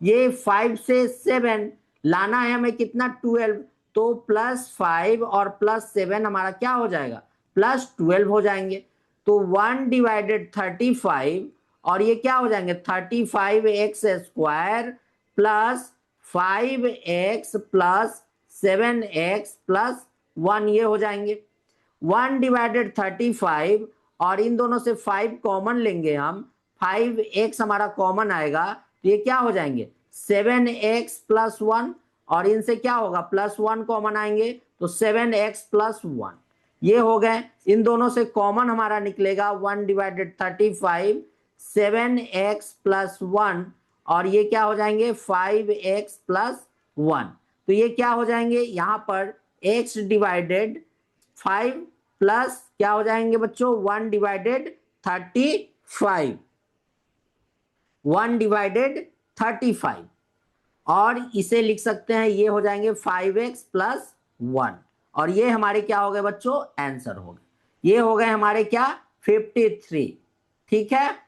ये 5 से 7 लाना है हमें कितना 12, तो +5 और +7 हमारा क्या हो जाएगा +12 हो जाएंगे, तो 1/35 और ये क्या हो जाएंगे 35x² plus 5x plus 7x plus 1 ये हो जाएंगे 1/35 और इन दोनों से 5 कॉमन लेंगे हम, 5x हमारा कॉमन आएगा तो ये क्या हो जाएंगे 7x प्लस 1 और इनसे क्या होगा +1 कॉमन आएंगे तो 7x प्लस 1 ये हो गए। इन दोनों से कॉमन हमारा निकलेगा 1/35 7x प्लस 1 और ये क्या हो जाएंगे 5x प्लस 1, तो ये क्या हो जाएंगे यहां पर x/5 प्लस क्या हो जाएंगे बच्चों 1/35 1/35 और इसे लिख सकते हैं ये हो जाएंगे 5x प्लस 1 और ये हमारे क्या हो गए बच्चों आंसर हो गए। ये हो गए हमारे क्या 53। ठीक है,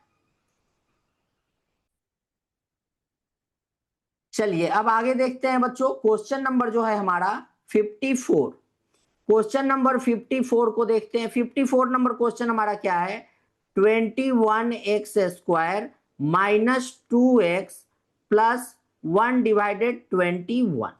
चलिए अब आगे देखते हैं बच्चों। क्वेश्चन नंबर जो है हमारा 54, क्वेश्चन नंबर 54 को देखते हैं। 54 नंबर क्वेश्चन हमारा क्या है, 21x² माइनस 2x प्लस 1/21,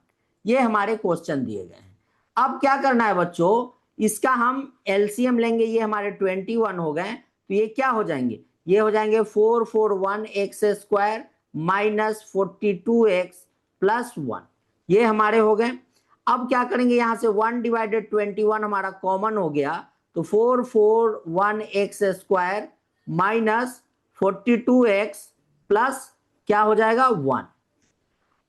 ये हमारे क्वेश्चन दिए गए हैं। अब क्या करना है बच्चों, इसका हम एलसीएम लेंगे। ये हमारे 21 हो गए, तो ये क्या हो जाएंगे, ये हो जाएंगे 441x² माइनस 42x प्लस 1, ये हमारे हो गए। अब क्या करेंगे, यहां से 1/21 हमारा कॉमन हो गया, तो 441x² माइनस 42x प्लस क्या हो जाएगा 1।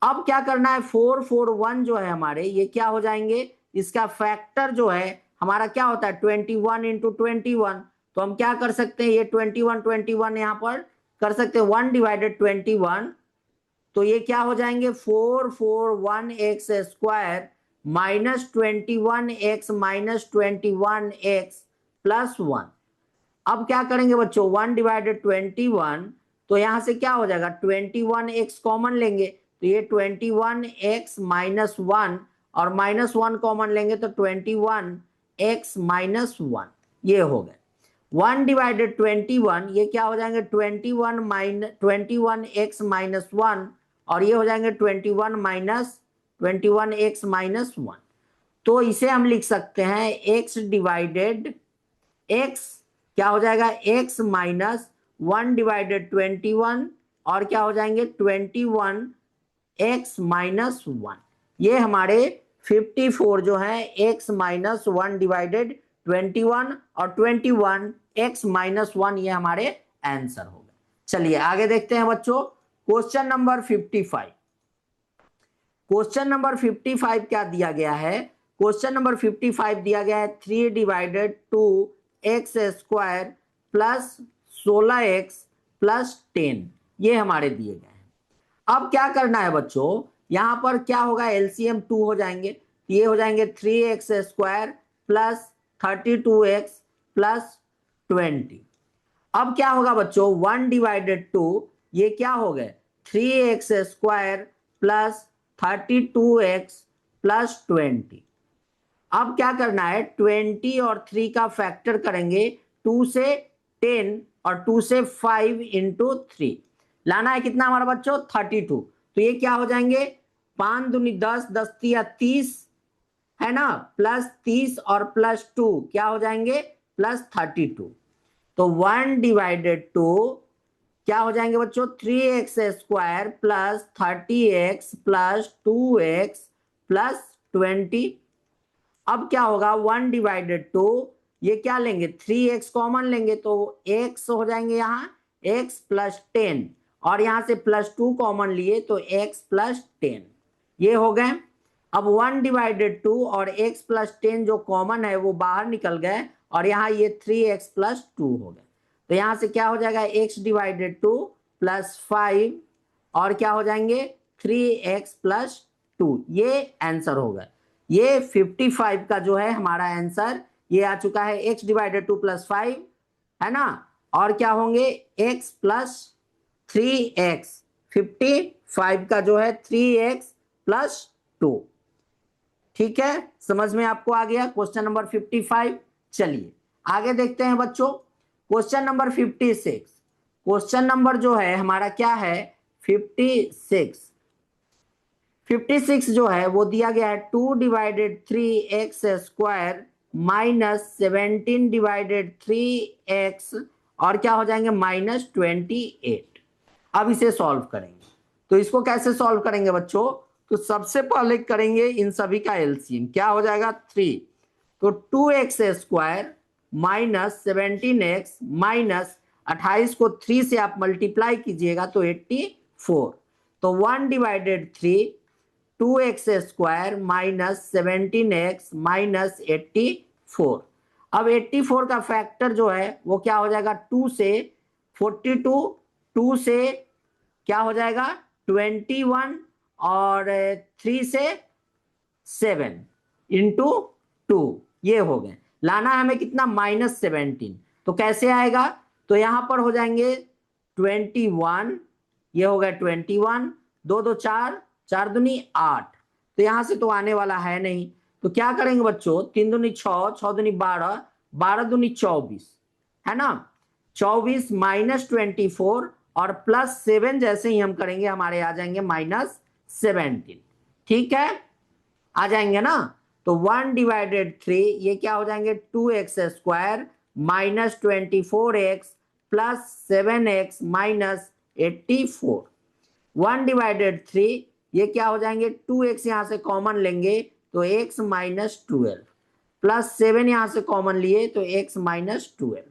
अब क्या करना है, 441 जो है हमारे, ये क्या हो जाएंगे, इसका फैक्टर जो है हमारा क्या होता है 21 इंटू 21, तो हम क्या कर सकते हैं, ये 21 यहां पर कर सकते हैं 1/21, तो ये क्या हो जाएंगे 441x² minus 21x minus 21x plus 1। अब क्या करेंगे बच्चों, 1/21, तो यहां से क्या हो जाएगा 21x कॉमन लेंगे, तो ये 21x माइनस 1 और माइनस 1 कॉमन लेंगे तो 21x माइनस 1, ये हो गए। 1/21 ये क्या हो जाएंगे 21x माइनस 1 और ये हो जाएंगे 21x माइनस 1, तो इसे हम लिख सकते हैं x डिवाइडेड x, क्या हो जाएगा x माइनस 1/21 और क्या हो जाएंगे 21x माइनस 1, ये हमारे 54 जो है x माइनस 1/21 और 21x माइनस 1, ये हमारे आंसर हो गए। चलिए आगे देखते हैं बच्चों, क्वेश्चन नंबर 55। क्वेश्चन नंबर 55 क्या दिया गया है, क्वेश्चन नंबर 55 दिया गया है 3/2x² प्लस 16x प्लस 10, ये हमारे दिए गए हैं। अब क्या करना है बच्चों, यहां पर क्या होगा, एलसीएम 2 हो जाएंगे, ये हो जाएंगे 3x² प्लस 32x प्लस 20। अब क्या होगा बच्चों 1/2, ये क्या हो गए 3x² प्लस 32x प्लस 20। अब क्या करना है 20 और 3 का फैक्टर करेंगे, 2 से 10 और 2 से 5 इंटू 3, लाना है कितना हमारा बच्चों 32, तो ये क्या हो जाएंगे 5 दूनी 10, 10 तिया 30 है ना, प्लस 30 और प्लस 2 क्या हो जाएंगे प्लस 32, तो 1/2 क्या हो जाएंगे बच्चों 3x² plus 30x plus 2x plus 20। अब क्या होगा 1/2, ये क्या लेंगे 3x कॉमन लेंगे, तो x हो जाएंगे यहाँ x प्लस 10 और यहां से प्लस 2 कॉमन लिए तो x प्लस 10, ये हो गए। अब 1/2 और x प्लस 10 जो कॉमन है वो बाहर निकल गए और यहाँ ये 3x प्लस 2 हो गए, तो यहां से क्या हो जाएगा x/2 प्लस 5 और क्या हो जाएंगे 3x प्लस 2, ये आंसर होगा। ये 55 का जो है हमारा आंसर ये आ चुका है, x/2 प्लस 5 है ना, और क्या होंगे x प्लस 3x, 55 का जो है 3x प्लस 2। ठीक है, समझ में आपको आ गया क्वेश्चन नंबर 55। चलिए आगे देखते हैं बच्चों, क्वेश्चन नंबर 56। क्वेश्चन नंबर जो है हमारा क्या है 56। 56 जो है वो दिया गया है 2/3x² माइनस 17/3x और क्या हो जाएंगे माइनस 28। अब इसे सॉल्व करेंगे, तो इसको कैसे सॉल्व करेंगे बच्चों, तो सबसे पहले करेंगे इन सभी का एलसीएम, क्या हो जाएगा 3, तो 2x² माइनस 17x माइनस 28 को 3 से आप मल्टीप्लाई कीजिएगा तो 84, तो 1/3 2x² माइनस 17x माइनस 84। अब 84 का फैक्टर जो है वो क्या हो जाएगा 2 से 42, 2 से क्या हो जाएगा 21 और 3 से 7 इंटू 2, ये हो गए। लाना है हमें कितना -17, तो कैसे आएगा, तो यहां पर हो जाएंगे 21, ये हो गया 21, 2 2 4, 4 दूनी 8, तो यहां से तो आने वाला है नहीं, तो क्या करेंगे बच्चों, 3 दूनी 6, 6 दूनी 12, 12 दूनी 24, है ना, 24 माइनस 24 और प्लस 7 जैसे ही हम करेंगे हमारे आ जाएंगे माइनस 17, ठीक है, आ जाएंगे ना। तो 1/3 ये क्या हो जाएंगे 2x² minus 24x plus 7x minus 84। 1/3 ये क्या हो जाएंगे 2x यहां से कॉमन लेंगे तो x माइनस 12 प्लस 7 यहां से कॉमन लिए तो x माइनस 12,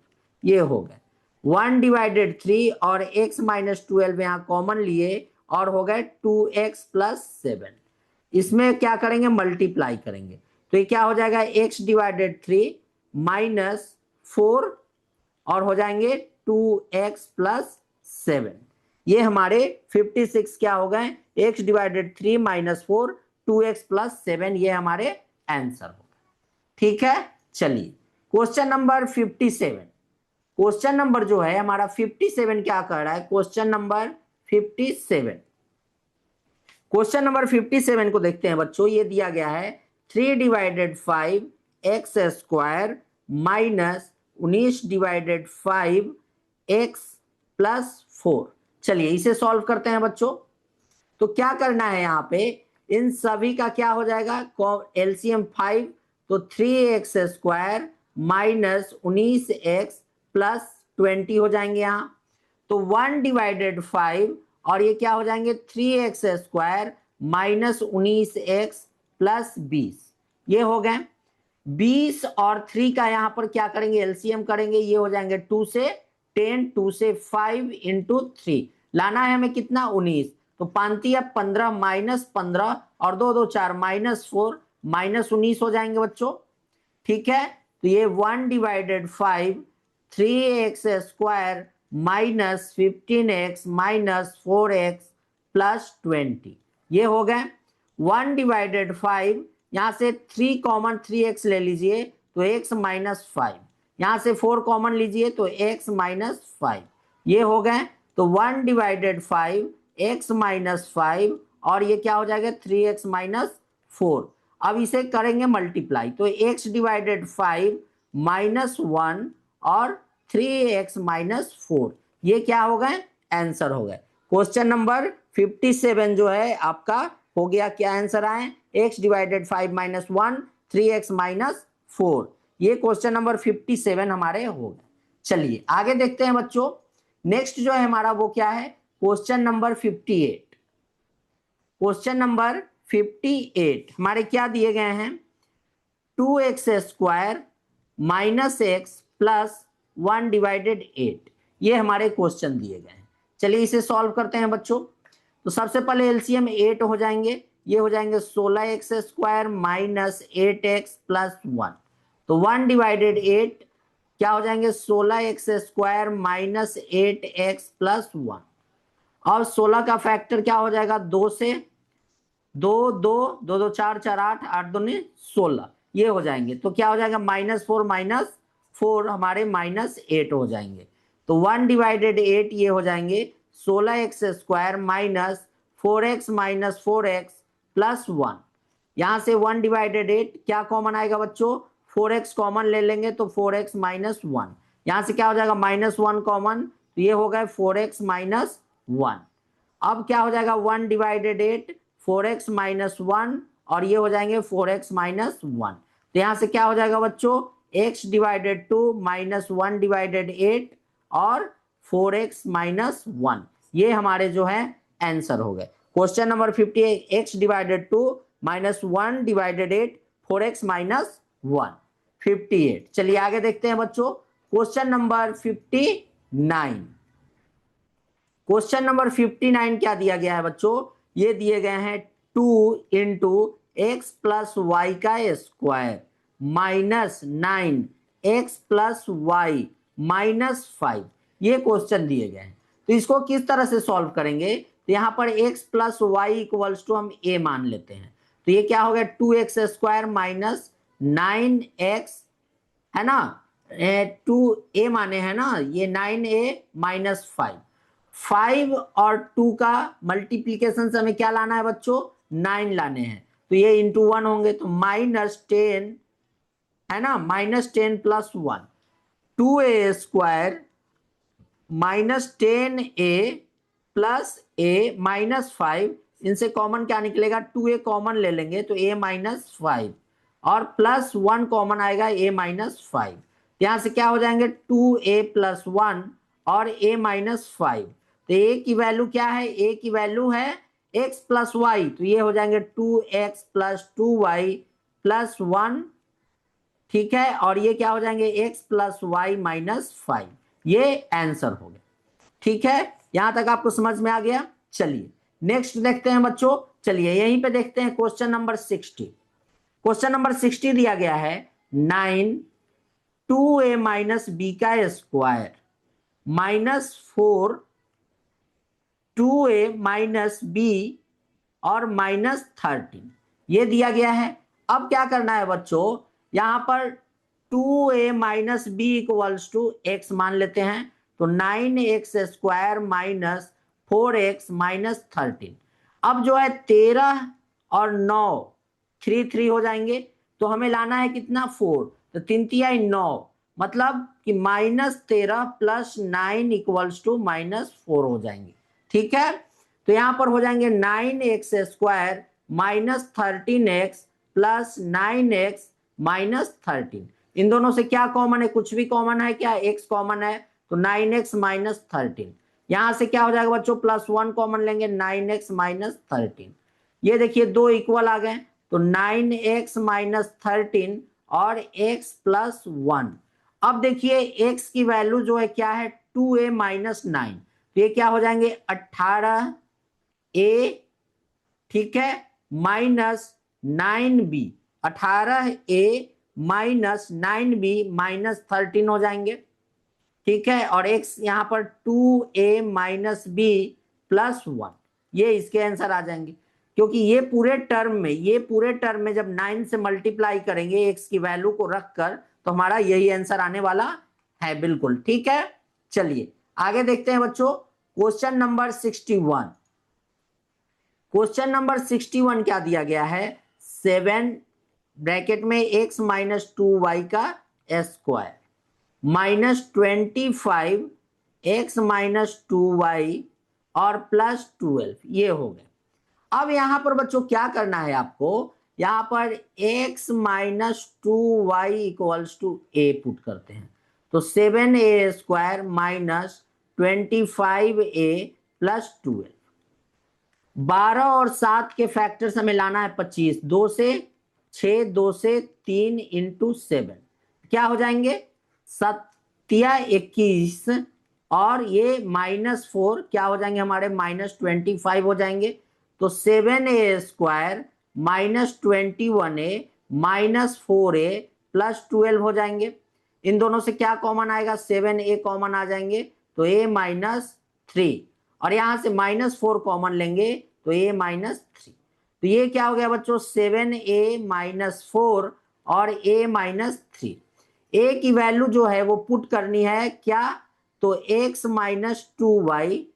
ये हो गए 1/3 और x माइनस 12 यहां कॉमन लिए और हो गए 2x प्लस 7। इसमें क्या करेंगे मल्टीप्लाई करेंगे तो ये क्या हो जाएगा x/3 माइनस 4 और हो जाएंगे 2x प्लस 7। ये हमारे 56 क्या हो गए x/3 माइनस 4 2x प्लस 7, ये हमारे आंसर हो गए, ठीक है। चलिए क्वेश्चन नंबर 57, क्वेश्चन नंबर जो है हमारा 57 क्या कर रहा है, क्वेश्चन नंबर 57, क्वेश्चन नंबर 57 को देखते हैं बच्चों। ये दिया गया है 3/5 x² माइनस 19/5 x प्लस 4। चलिए इसे सॉल्व करते हैं बच्चों। तो क्या करना है यहाँ पे, इन सभी का क्या हो जाएगा एलसीएम 5, तो 3x² माइनस 19x प्लस 20 हो जाएंगे यहाँ, तो 1/5 और ये क्या हो जाएंगे 3x² माइनस 19x प्लस 20, ये हो गए 20 और 3 का यहां पर क्या करेंगे एलसीएम करेंगे, ये हो जाएंगे 2 से 10, 2 से 5 इंटू 3, लाना है हमें कितना 19, तो 5 15 माइनस 15 और 2 2 4 माइनस 4 माइनस 19 हो जाएंगे बच्चों, ठीक है। तो ये 1/5 3x² minus 15x minus 4x plus 20, ये हो गए 1/5, यहां से 3 कॉमन 3x ले लीजिए तो x माइनस 5, यहां से 4 कॉमन लीजिए तो x माइनस 5, ये हो गए। तो 1/5 x माइनस 5 और ये क्या हो जाएगा 3x माइनस 4। अब इसे करेंगे मल्टीप्लाई तो x/5 माइनस 1 और 3x माइनस 4, ये क्या हो गए आंसर हो गए। क्वेश्चन नंबर 57 जो है आपका हो गया, क्या आंसर आए x/5 माइनस 1 3x माइनस 4, ये क्वेश्चन नंबर 57 हमारे हो गए। चलिए आगे देखते हैं बच्चों। नेक्स्ट जो है हमारा वो क्या है क्वेश्चन नंबर 58। क्वेश्चन नंबर 58 हमारे क्या दिए गए हैं 2x² माइनस x प्लस 1/8, ये हमारे क्वेश्चन दिए गए हैं। चलिए इसे सॉल्व करते हैं बच्चों। तो सबसे पहले एलसीएम 8 हो जाएंगे, ये हो जाएंगे 16x² माइनस 8x प्लस 1, तो 1/8 क्या हो जाएंगे 16x² माइनस 8x प्लस 1, और 16 का फैक्टर क्या हो जाएगा 2 से 2 2 2 2 4 4 8 8 दूनी 16, ये हो जाएंगे। तो क्या हो जाएगा -4 माइनस 4 हमारे -8 हो जाएंगे। तो 1/8 ये हो जाएंगे 16x² minus 4x minus 4x plus 1, यहां से 1/8 क्या कॉमन आएगा बच्चों 4x कॉमन ले लेंगे तो 4x माइनस 1, यहां से क्या हो जाएगा -1 कॉमन, तो ये हो गए 4x माइनस 1। अब क्या हो जाएगा 1/8 4x माइनस 1 और ये हो जाएंगे 4x माइनस 1, तो यहां से क्या हो जाएगा बच्चों x/2 माइनस 1/8 और 4x माइनस 1, ये हमारे जो है आंसर हो गए। Question number 58 x/2 minus 1/8 4x minus 1 58। चलिए आगे देखते हैं बच्चों क्वेश्चन नंबर 59। क्वेश्चन नंबर 59 क्या दिया गया है बच्चों, ये दिए गए हैं 2 इंटू एक्स प्लस वाई का square minus 9 X plus Y minus 5, ये क्वेश्चन दिए गए हैं। तो इसको किस तरह से सॉल्व करेंगे, तो यहां पर x plus Y equals to हम a मान लेते हैं, तो ये क्या हो गया 2x² माइनस 9x, है ना, 2a माने है ना, ये 9a माइनस 5, 5 और 2 का मल्टीप्लीकेशन से हमें क्या लाना है बच्चों, 9 लाने हैं, तो ये इंटू 1 होंगे, तो -10 है ना, -10 plus 1, 2a² -10a plus a -5, इनसे कॉमन क्या निकलेगा, 2a कॉमन ले लेंगे तो a -5 और प्लस 1 कॉमन आएगा a -5, यहां से क्या हो जाएंगे 2a प्लस 1 और a -5, तो a की वैल्यू क्या है, a की वैल्यू है x प्लस वाई, तो ये हो जाएंगे 2x प्लस 2y प्लस 1, ठीक है, और ये क्या हो जाएंगे x प्लस वाई -5, ये आंसर हो गया। ठीक है, यहां तक आपको समझ में आ गया। चलिए नेक्स्ट देखते हैं बच्चों, चलिए यहीं पे देखते हैं क्वेश्चन नंबर 60। क्वेश्चन नंबर 60 दिया गया है 9 2a माइनस बी का स्क्वायर -4 2a माइनस बी और -13, ये दिया गया है। अब क्या करना है बच्चों, यहां पर 2a minus B equals to X मान लेते हैं, तो 9x² माइनस 4x -13। अब जो है 13 और 9 3 3 हो जाएंगे, तो हमें लाना है कितना 4, तो 3 तिया 9, मतलब कि -13 प्लस 9 इक्वल्स टू -4 हो जाएंगे। ठीक है, तो यहां पर हो जाएंगे 9x² minus 13x plus 9x -13, इन दोनों से क्या कॉमन है, कुछ भी कॉमन है क्या, x कॉमन है, तो 9x -13, यहां से क्या हो जाएगा बच्चों, प्लस 1 कॉमन लेंगे 9x -13, ये देखिए दो इक्वल आ गए, तो 9x -13 और x प्लस 1। अब देखिए x की वैल्यू जो है क्या है 2a -9, तो ये क्या हो जाएंगे 18a, ठीक है, -9b, 18a -9b -13 हो जाएंगे। ठीक है, और x यहां पर 2a -b प्लस 1, ये इसके आंसर आ जाएंगे, क्योंकि ये पूरे टर्म में जब 9 से मल्टीप्लाई करेंगे x की वैल्यू को रखकर, तो हमारा यही आंसर आने वाला है बिल्कुल। ठीक है, चलिए आगे देखते हैं बच्चों, क्वेश्चन नंबर 61। क्वेश्चन नंबर 61 क्या दिया गया है, 7 ब्रैकेट में x -2y का स्क्वायर -25 x -2y और +12, ये हो गए। अब यहां पर बच्चों क्या करना है आपको, यहां पर x -2y equals to a put करते हैं, तो 7a² -25a +12, 12 और 7 के फैक्टर्स हमें लाना है 25, 2 से 6, 2 से 3 इंटू 7, क्या हो जाएंगे 7×21, और ये -4 क्या हो जाएंगे हमारे -25 हो जाएंगे, तो 7a² -21a -4a +12 हो जाएंगे। इन दोनों से क्या कॉमन आएगा, 7a कॉमन आ जाएंगे, तो a -3, और यहां से -4 कॉमन लेंगे तो a -3, तो ये क्या हो गया बच्चों 7a -4 और a -3, a की वैल्यू जो है वो पुट करनी है क्या, तो x -2y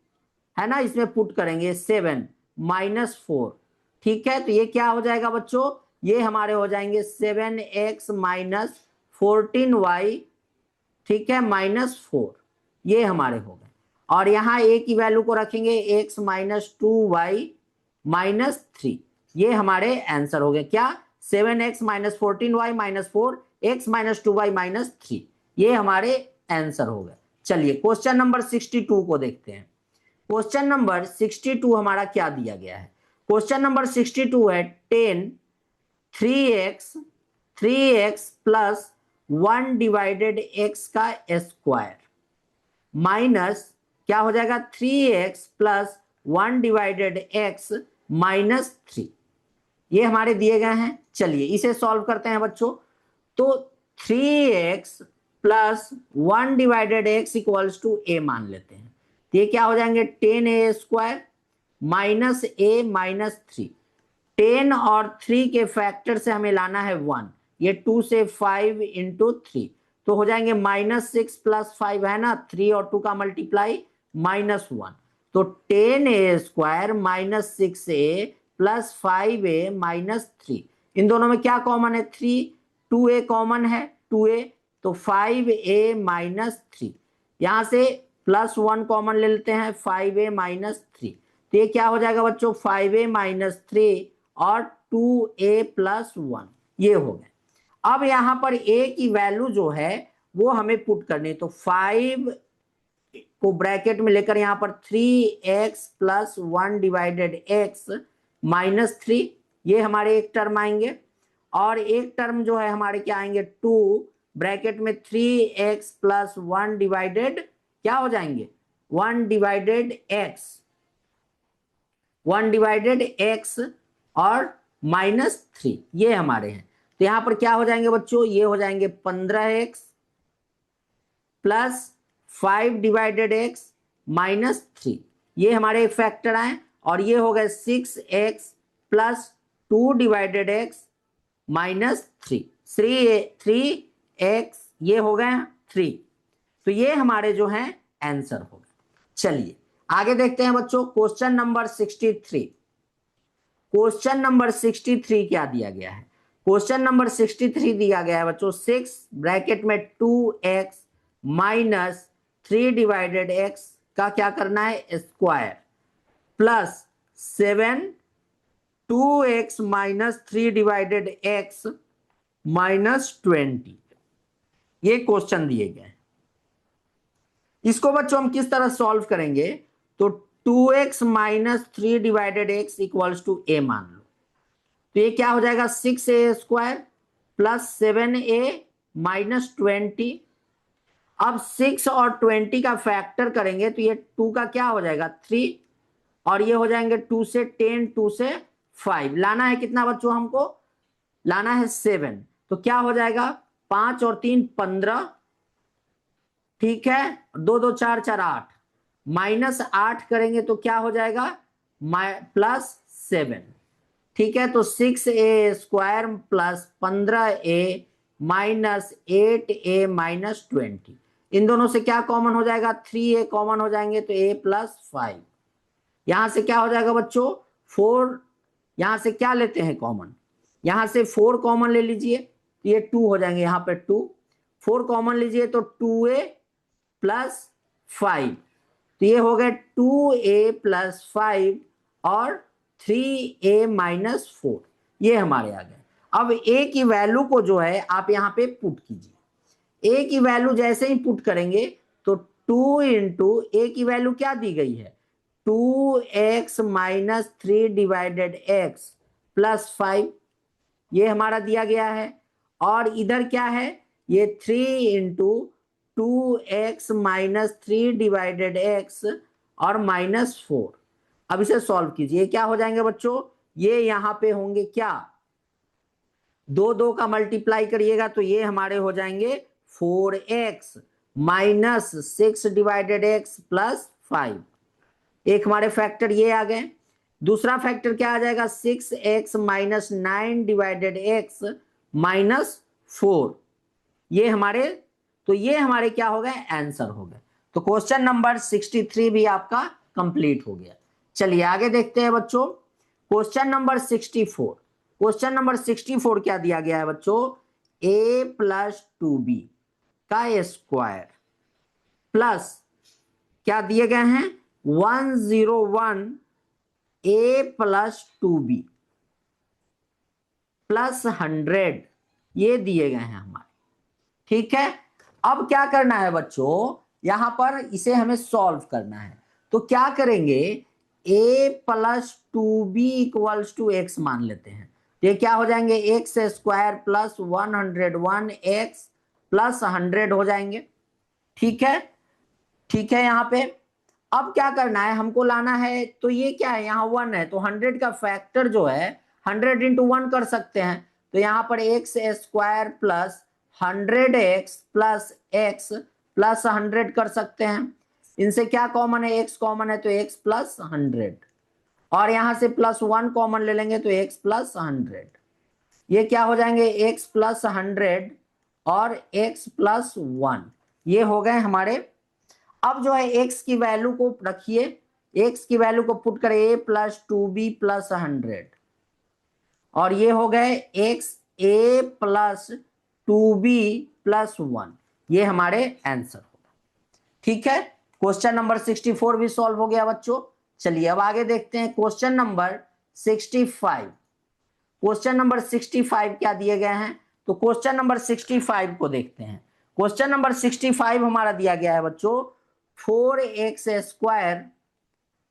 है ना, इसमें पुट करेंगे 7 -4, ठीक है, तो ये क्या हो जाएगा बच्चों, ये हमारे हो जाएंगे 7x -14y, ठीक है, -4, ये हमारे हो गए, और यहां a की वैल्यू को रखेंगे x -2y -3, ये हमारे आंसर हो गए क्या, 7x -14y -4 x -2y -3, ये हमारे आंसर हो गए। चलिए क्वेश्चन नंबर 62 को देखते हैं। क्वेश्चन नंबर 62 हमारा क्या दिया गया है, क्वेश्चन नंबर 62 है 10 3x प्लस 1 डिवाइडेड x का स्क्वायर माइनस क्या हो जाएगा 3x प्लस 1 डिवाइडेड x -3, ये हमारे दिए गए हैं। चलिए इसे सॉल्व करते हैं बच्चों, तो 3x plus 1 divided x equals to a मान लेते हैं, तो ये क्या हो जाएंगे 10a² माइनस a -3, 10 और 3 के फैक्टर से हमें लाना है 1, ये 2 से 5 इंटू 3, तो हो जाएंगे -6 + 5 है ना, 3 और 2 का मल्टीप्लाई -1, तो 10a² -6a + 5a -3, इन दोनों में क्या कॉमन है, 3, 2a कॉमन है, 2a, तो 5a -3, यहां से +1 कॉमन ले लेते हैं, 5a -3, तो ये क्या हो जाएगा बच्चों, 5a -3 और 2a + 1, ये हो गया। अब यहां पर a की वैल्यू जो है वो हमें पुट करनी है, तो 5 को ब्रैकेट में लेकर यहां पर 3x + 1 / x -3, ये हमारे एक टर्म आएंगे, और एक टर्म जो है हमारे क्या आएंगे, 2 ब्रैकेट में 3x + 1 / क्या हो जाएंगे, 1 / x और -3, ये हमारे हैं। तो यहां पर क्या हो जाएंगे बच्चों, ये हो जाएंगे 15x + 5 / x -3, ये हमारे एक फैक्टर आए, और ये हो गए 6x + 2 / x -3, 3x, ये हो गए 3, तो ये हमारे जो हैं आंसर हो गए। चलिए आगे देखते हैं बच्चों, क्वेश्चन नंबर 63। क्वेश्चन नंबर 63 क्या दिया गया है, क्वेश्चन नंबर 63 दिया गया है बच्चों 6 ब्रैकेट में 2x -3 / x का क्या करना है, स्क्वायर, प्लस 7 2x -3 / x -20, ये क्वेश्चन दिए गए हैं। इसको बच्चों हम किस तरह सॉल्व करेंगे, तो 2x -3 / x = a मान लो, तो ये क्या हो जाएगा, 6a² + 7a -20, अब 6 और 20 का फैक्टर करेंगे तो ये 2 का क्या हो जाएगा, 3, और ये हो जाएंगे 2 से 10, 2 से 5, लाना है कितना बच्चों, हमको लाना है 7, तो क्या हो जाएगा, 5 और 3 15, ठीक है, 2 2 4 4 8, -8 करेंगे तो क्या हो जाएगा, +7, ठीक है, तो 6a² + 15a -8a -20, इन दोनों से क्या कॉमन हो जाएगा, 3a कॉमन हो जाएंगे, तो a + 5, यहां से क्या हो जाएगा बच्चों, 4, यहां से क्या लेते हैं कॉमन, यहां से 4 कॉमन ले लीजिए, तो ये 2 हो जाएंगे, यहां पे 2, 4 कॉमन लीजिए तो 2a + 5, तो ये हो गए 2a + 5 और 3a -4, ये हमारे आ गए। अब a की वैल्यू को जो है आप यहां पे पुट कीजिए, a की वैल्यू जैसे ही पुट करेंगे तो 2 × a की वैल्यू क्या दी गई है, 2x -3 / x + 5, ये हमारा दिया गया है, और इधर क्या है, ये 3 × 2x -3 / x और -4, अब इसे सॉल्व कीजिए, क्या हो जाएंगे बच्चों, ये यहां पे होंगे क्या, 2 2 का मल्टीप्लाई करिएगा तो ये हमारे हो जाएंगे 4x -6 / x + 5, एक हमारे फैक्टर ये आ गए, दूसरा फैक्टर क्या आ जाएगा, 6x -9 / x -4, ये हमारे, तो ये हमारे क्या हो गए, आंसर हो गए। तो क्वेश्चन नंबर 63 भी आपका कंप्लीट हो गया। चलिए आगे देखते हैं बच्चों, क्वेश्चन नंबर 64। क्वेश्चन नंबर 64 क्या दिया गया है बच्चों, a + 2b का स्क्वायर प्लस क्या दिए गए हैं, 101 a + 2b + 100, ये दिए गए हैं हमारे, ठीक है। अब क्या करना है बच्चों, यहां पर इसे हमें सॉल्व करना है, तो क्या करेंगे, a + 2b = x मान लेते हैं, ये क्या हो जाएंगे, x² + 101x + 100 हो जाएंगे, ठीक है, ठीक है। यहां पे अब क्या करना है, हमको लाना है, तो ये क्या है, यहाँ 1 है, तो 100 का फैक्टर जो है 100 × 1 कर सकते हैं, तो यहाँ पर x² + 100x + x + 100 कर सकते हैं, इनसे क्या कॉमन है, x कॉमन है, तो x + 100, और यहां से +1 कॉमन ले लेंगे तो x + 100, ये क्या हो जाएंगे, x + 100 और x प्लस 1, ये हो गए हमारे। अब जो है x की वैल्यू को रखिए, x की वैल्यू को पुट करें a प्लस 2b प्लस 100, और ये हो गए x a plus 2b plus 1, ये हमारे आंसर होगा। ठीक है, क्वेश्चन नंबर 64 भी सॉल्व हो गया बच्चों। चलिए अब आगे देखते हैं क्वेश्चन नंबर 65। क्वेश्चन नंबर 65 क्या दिए गए हैं, तो क्वेश्चन नंबर 65 को देखते हैं। क्वेश्चन नंबर 65 हमारा दिया गया है बच्चों 4x square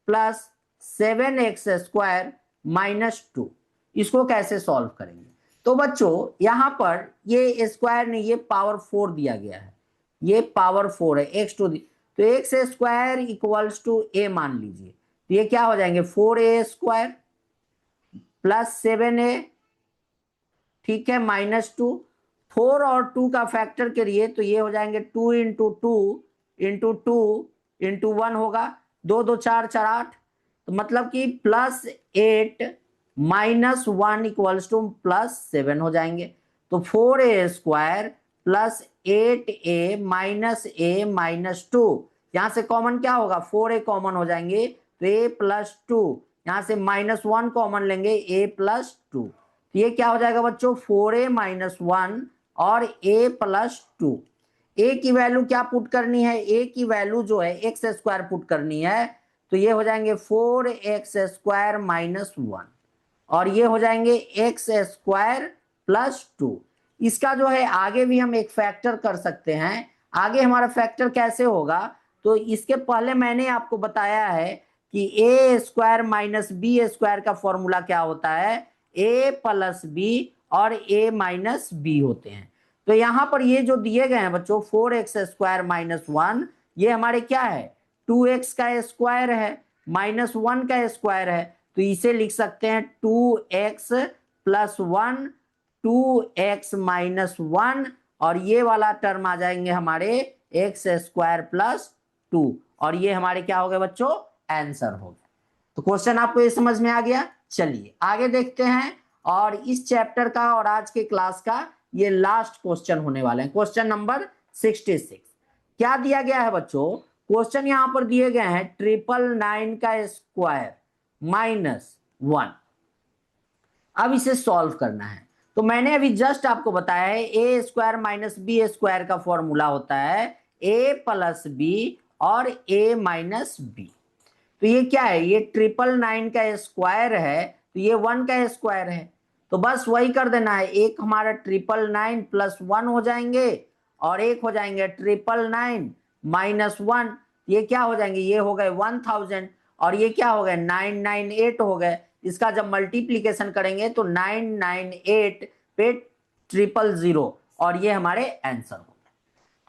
plus 7x square minus 2। इसको कैसे सॉल्व करेंगे, तो बच्चों यहां पर ये स्क्वायर नहीं, ये पावर 4 दिया गया है, ये पावर 4 है, x टू तो X square equals to a मान लीजिए, तो ये क्या हो जाएंगे 4a स्क्वायर प्लस 7a, ठीक है, माइनस 2। 4 और 2 का फैक्टर करिए तो ये हो जाएंगे 2 इंटू 2 इंटू 2 इंटू 1 होगा, 2 2 4 4 8, तो मतलब कि plus 8 minus 1 equals two plus 7 हो जाएंगे। तो 4a square plus 8a minus 2, यहां से कॉमन क्या होगा 4a कॉमन हो जाएंगे, तो a प्लस 2, यहां से माइनस 1 कॉमन लेंगे a प्लस 2, तो ये क्या हो जाएगा बच्चों 4a माइनस 1 और a प्लस 2। a की वैल्यू क्या पुट करनी है, a की वैल्यू जो है एक्स स्क्वायर पुट करनी है, तो ये हो जाएंगे 4x स्क्वायर माइनस 1, और ये हो जाएंगे एक्स स्क्वायर प्लस 2। इसका जो है आगे भी हम एक फैक्टर कर सकते हैं। आगे हमारा फैक्टर कैसे होगा, तो इसके पहले मैंने आपको बताया है कि ए स्क्वायर माइनस बी स्क्वायर का फॉर्मूला क्या होता है, ए प्लस बी और ए माइनस बी होते हैं। तो यहां पर ये जो दिए गए हैं बच्चों 4x स्क्वायर माइनस 1, ये हमारे क्या है 2x का स्क्वायर है माइनस 1 का स्क्वायर है, तो इसे लिख सकते हैं 2x प्लस 1 2x माइनस 1, और ये वाला टर्म आ जाएंगे हमारे x स्क्वायर प्लस 2, और ये हमारे क्या हो गए बच्चों आंसर हो गया। तो क्वेश्चन आपको ये समझ में आ गया। चलिए आगे देखते हैं, और इस चैप्टर का और आज के क्लास का ये लास्ट क्वेश्चन होने वाले हैं, क्वेश्चन नंबर 66। क्या दिया गया है बच्चों, क्वेश्चन यहां पर दिए गए हैं 999 का स्क्वायर माइनस 1। अब इसे सॉल्व करना है, तो मैंने अभी जस्ट आपको बताया है ए स्क्वायर माइनस बी स्क्वायर का फॉर्मूला होता है ए प्लस बी और ए माइनस बी। तो ये क्या है, ये 999 का स्क्वायर है, तो ये 1 का स्क्वायर है, तो बस वही कर देना है, एक हमारा 999 प्लस 1 हो जाएंगे, और एक हो जाएंगे 999 माइनस 1, ये क्या हो जाएंगे, ये हो गए 1000, और ये क्या हो गए 998 हो गए। इसका जब मल्टीप्लीकेशन करेंगे तो 998 पे 000, और ये हमारे आंसर हो गए।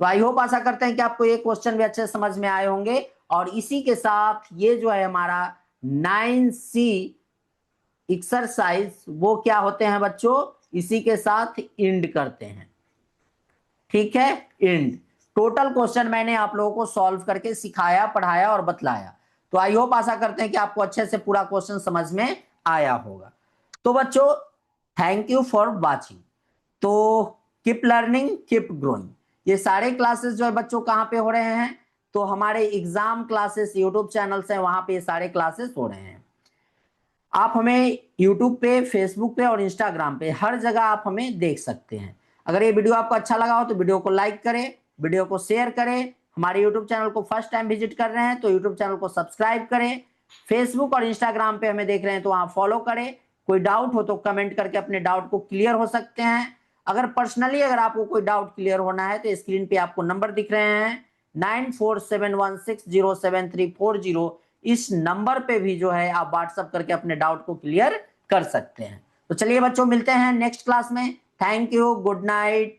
तो आई होप आशा करते हैं कि आपको ये क्वेश्चन भी अच्छे समझ में आए होंगे, और इसी के साथ ये जो है हमारा 9C एक्सरसाइज वो क्या होते हैं बच्चों, इसी के साथ एंड करते हैं। ठीक है, एंड टोटल क्वेश्चन मैंने आप लोगों को सॉल्व करके सिखाया, पढ़ाया और बतलाया। तो आई होप आशा करते हैं कि आपको अच्छे से पूरा क्वेश्चन समझ में आया होगा। तो बच्चों थैंक यू फॉर वाचिंग। तो कीप लर्निंग कीप ग्रोइंग। ये सारे क्लासेस जो है बच्चों कहाँ पे हो रहे हैं, तो हमारे एग्जाम क्लासेस यूट्यूब चैनल से वहां पे ये सारे क्लासेस हो रहे हैं। आप हमें यूट्यूब पे, फेसबुक पे और इंस्टाग्राम पे हर जगह आप हमें देख सकते हैं। अगर ये वीडियो आपको अच्छा लगा हो तो वीडियो को लाइक करें, वीडियो को शेयर करें। हमारे यूट्यूब चैनल को फर्स्ट टाइम विजिट कर रहे हैं तो यूट्यूब चैनल को सब्सक्राइब करें। फेसबुक और इंस्टाग्राम पे हमें देख रहे हैं तो वहां फॉलो करें। कोई डाउट हो तो कमेंट करके अपने डाउट को क्लियर हो सकते हैं। अगर पर्सनली अगर आपको कोई डाउट क्लियर होना है तो स्क्रीन पे आपको नंबर दिख रहे हैं 9471607340, इस नंबर पे भी जो है आप व्हाट्सएप करके अपने डाउट को क्लियर कर सकते हैं। तो चलिए बच्चों मिलते हैं नेक्स्ट क्लास में। Thank you, good night.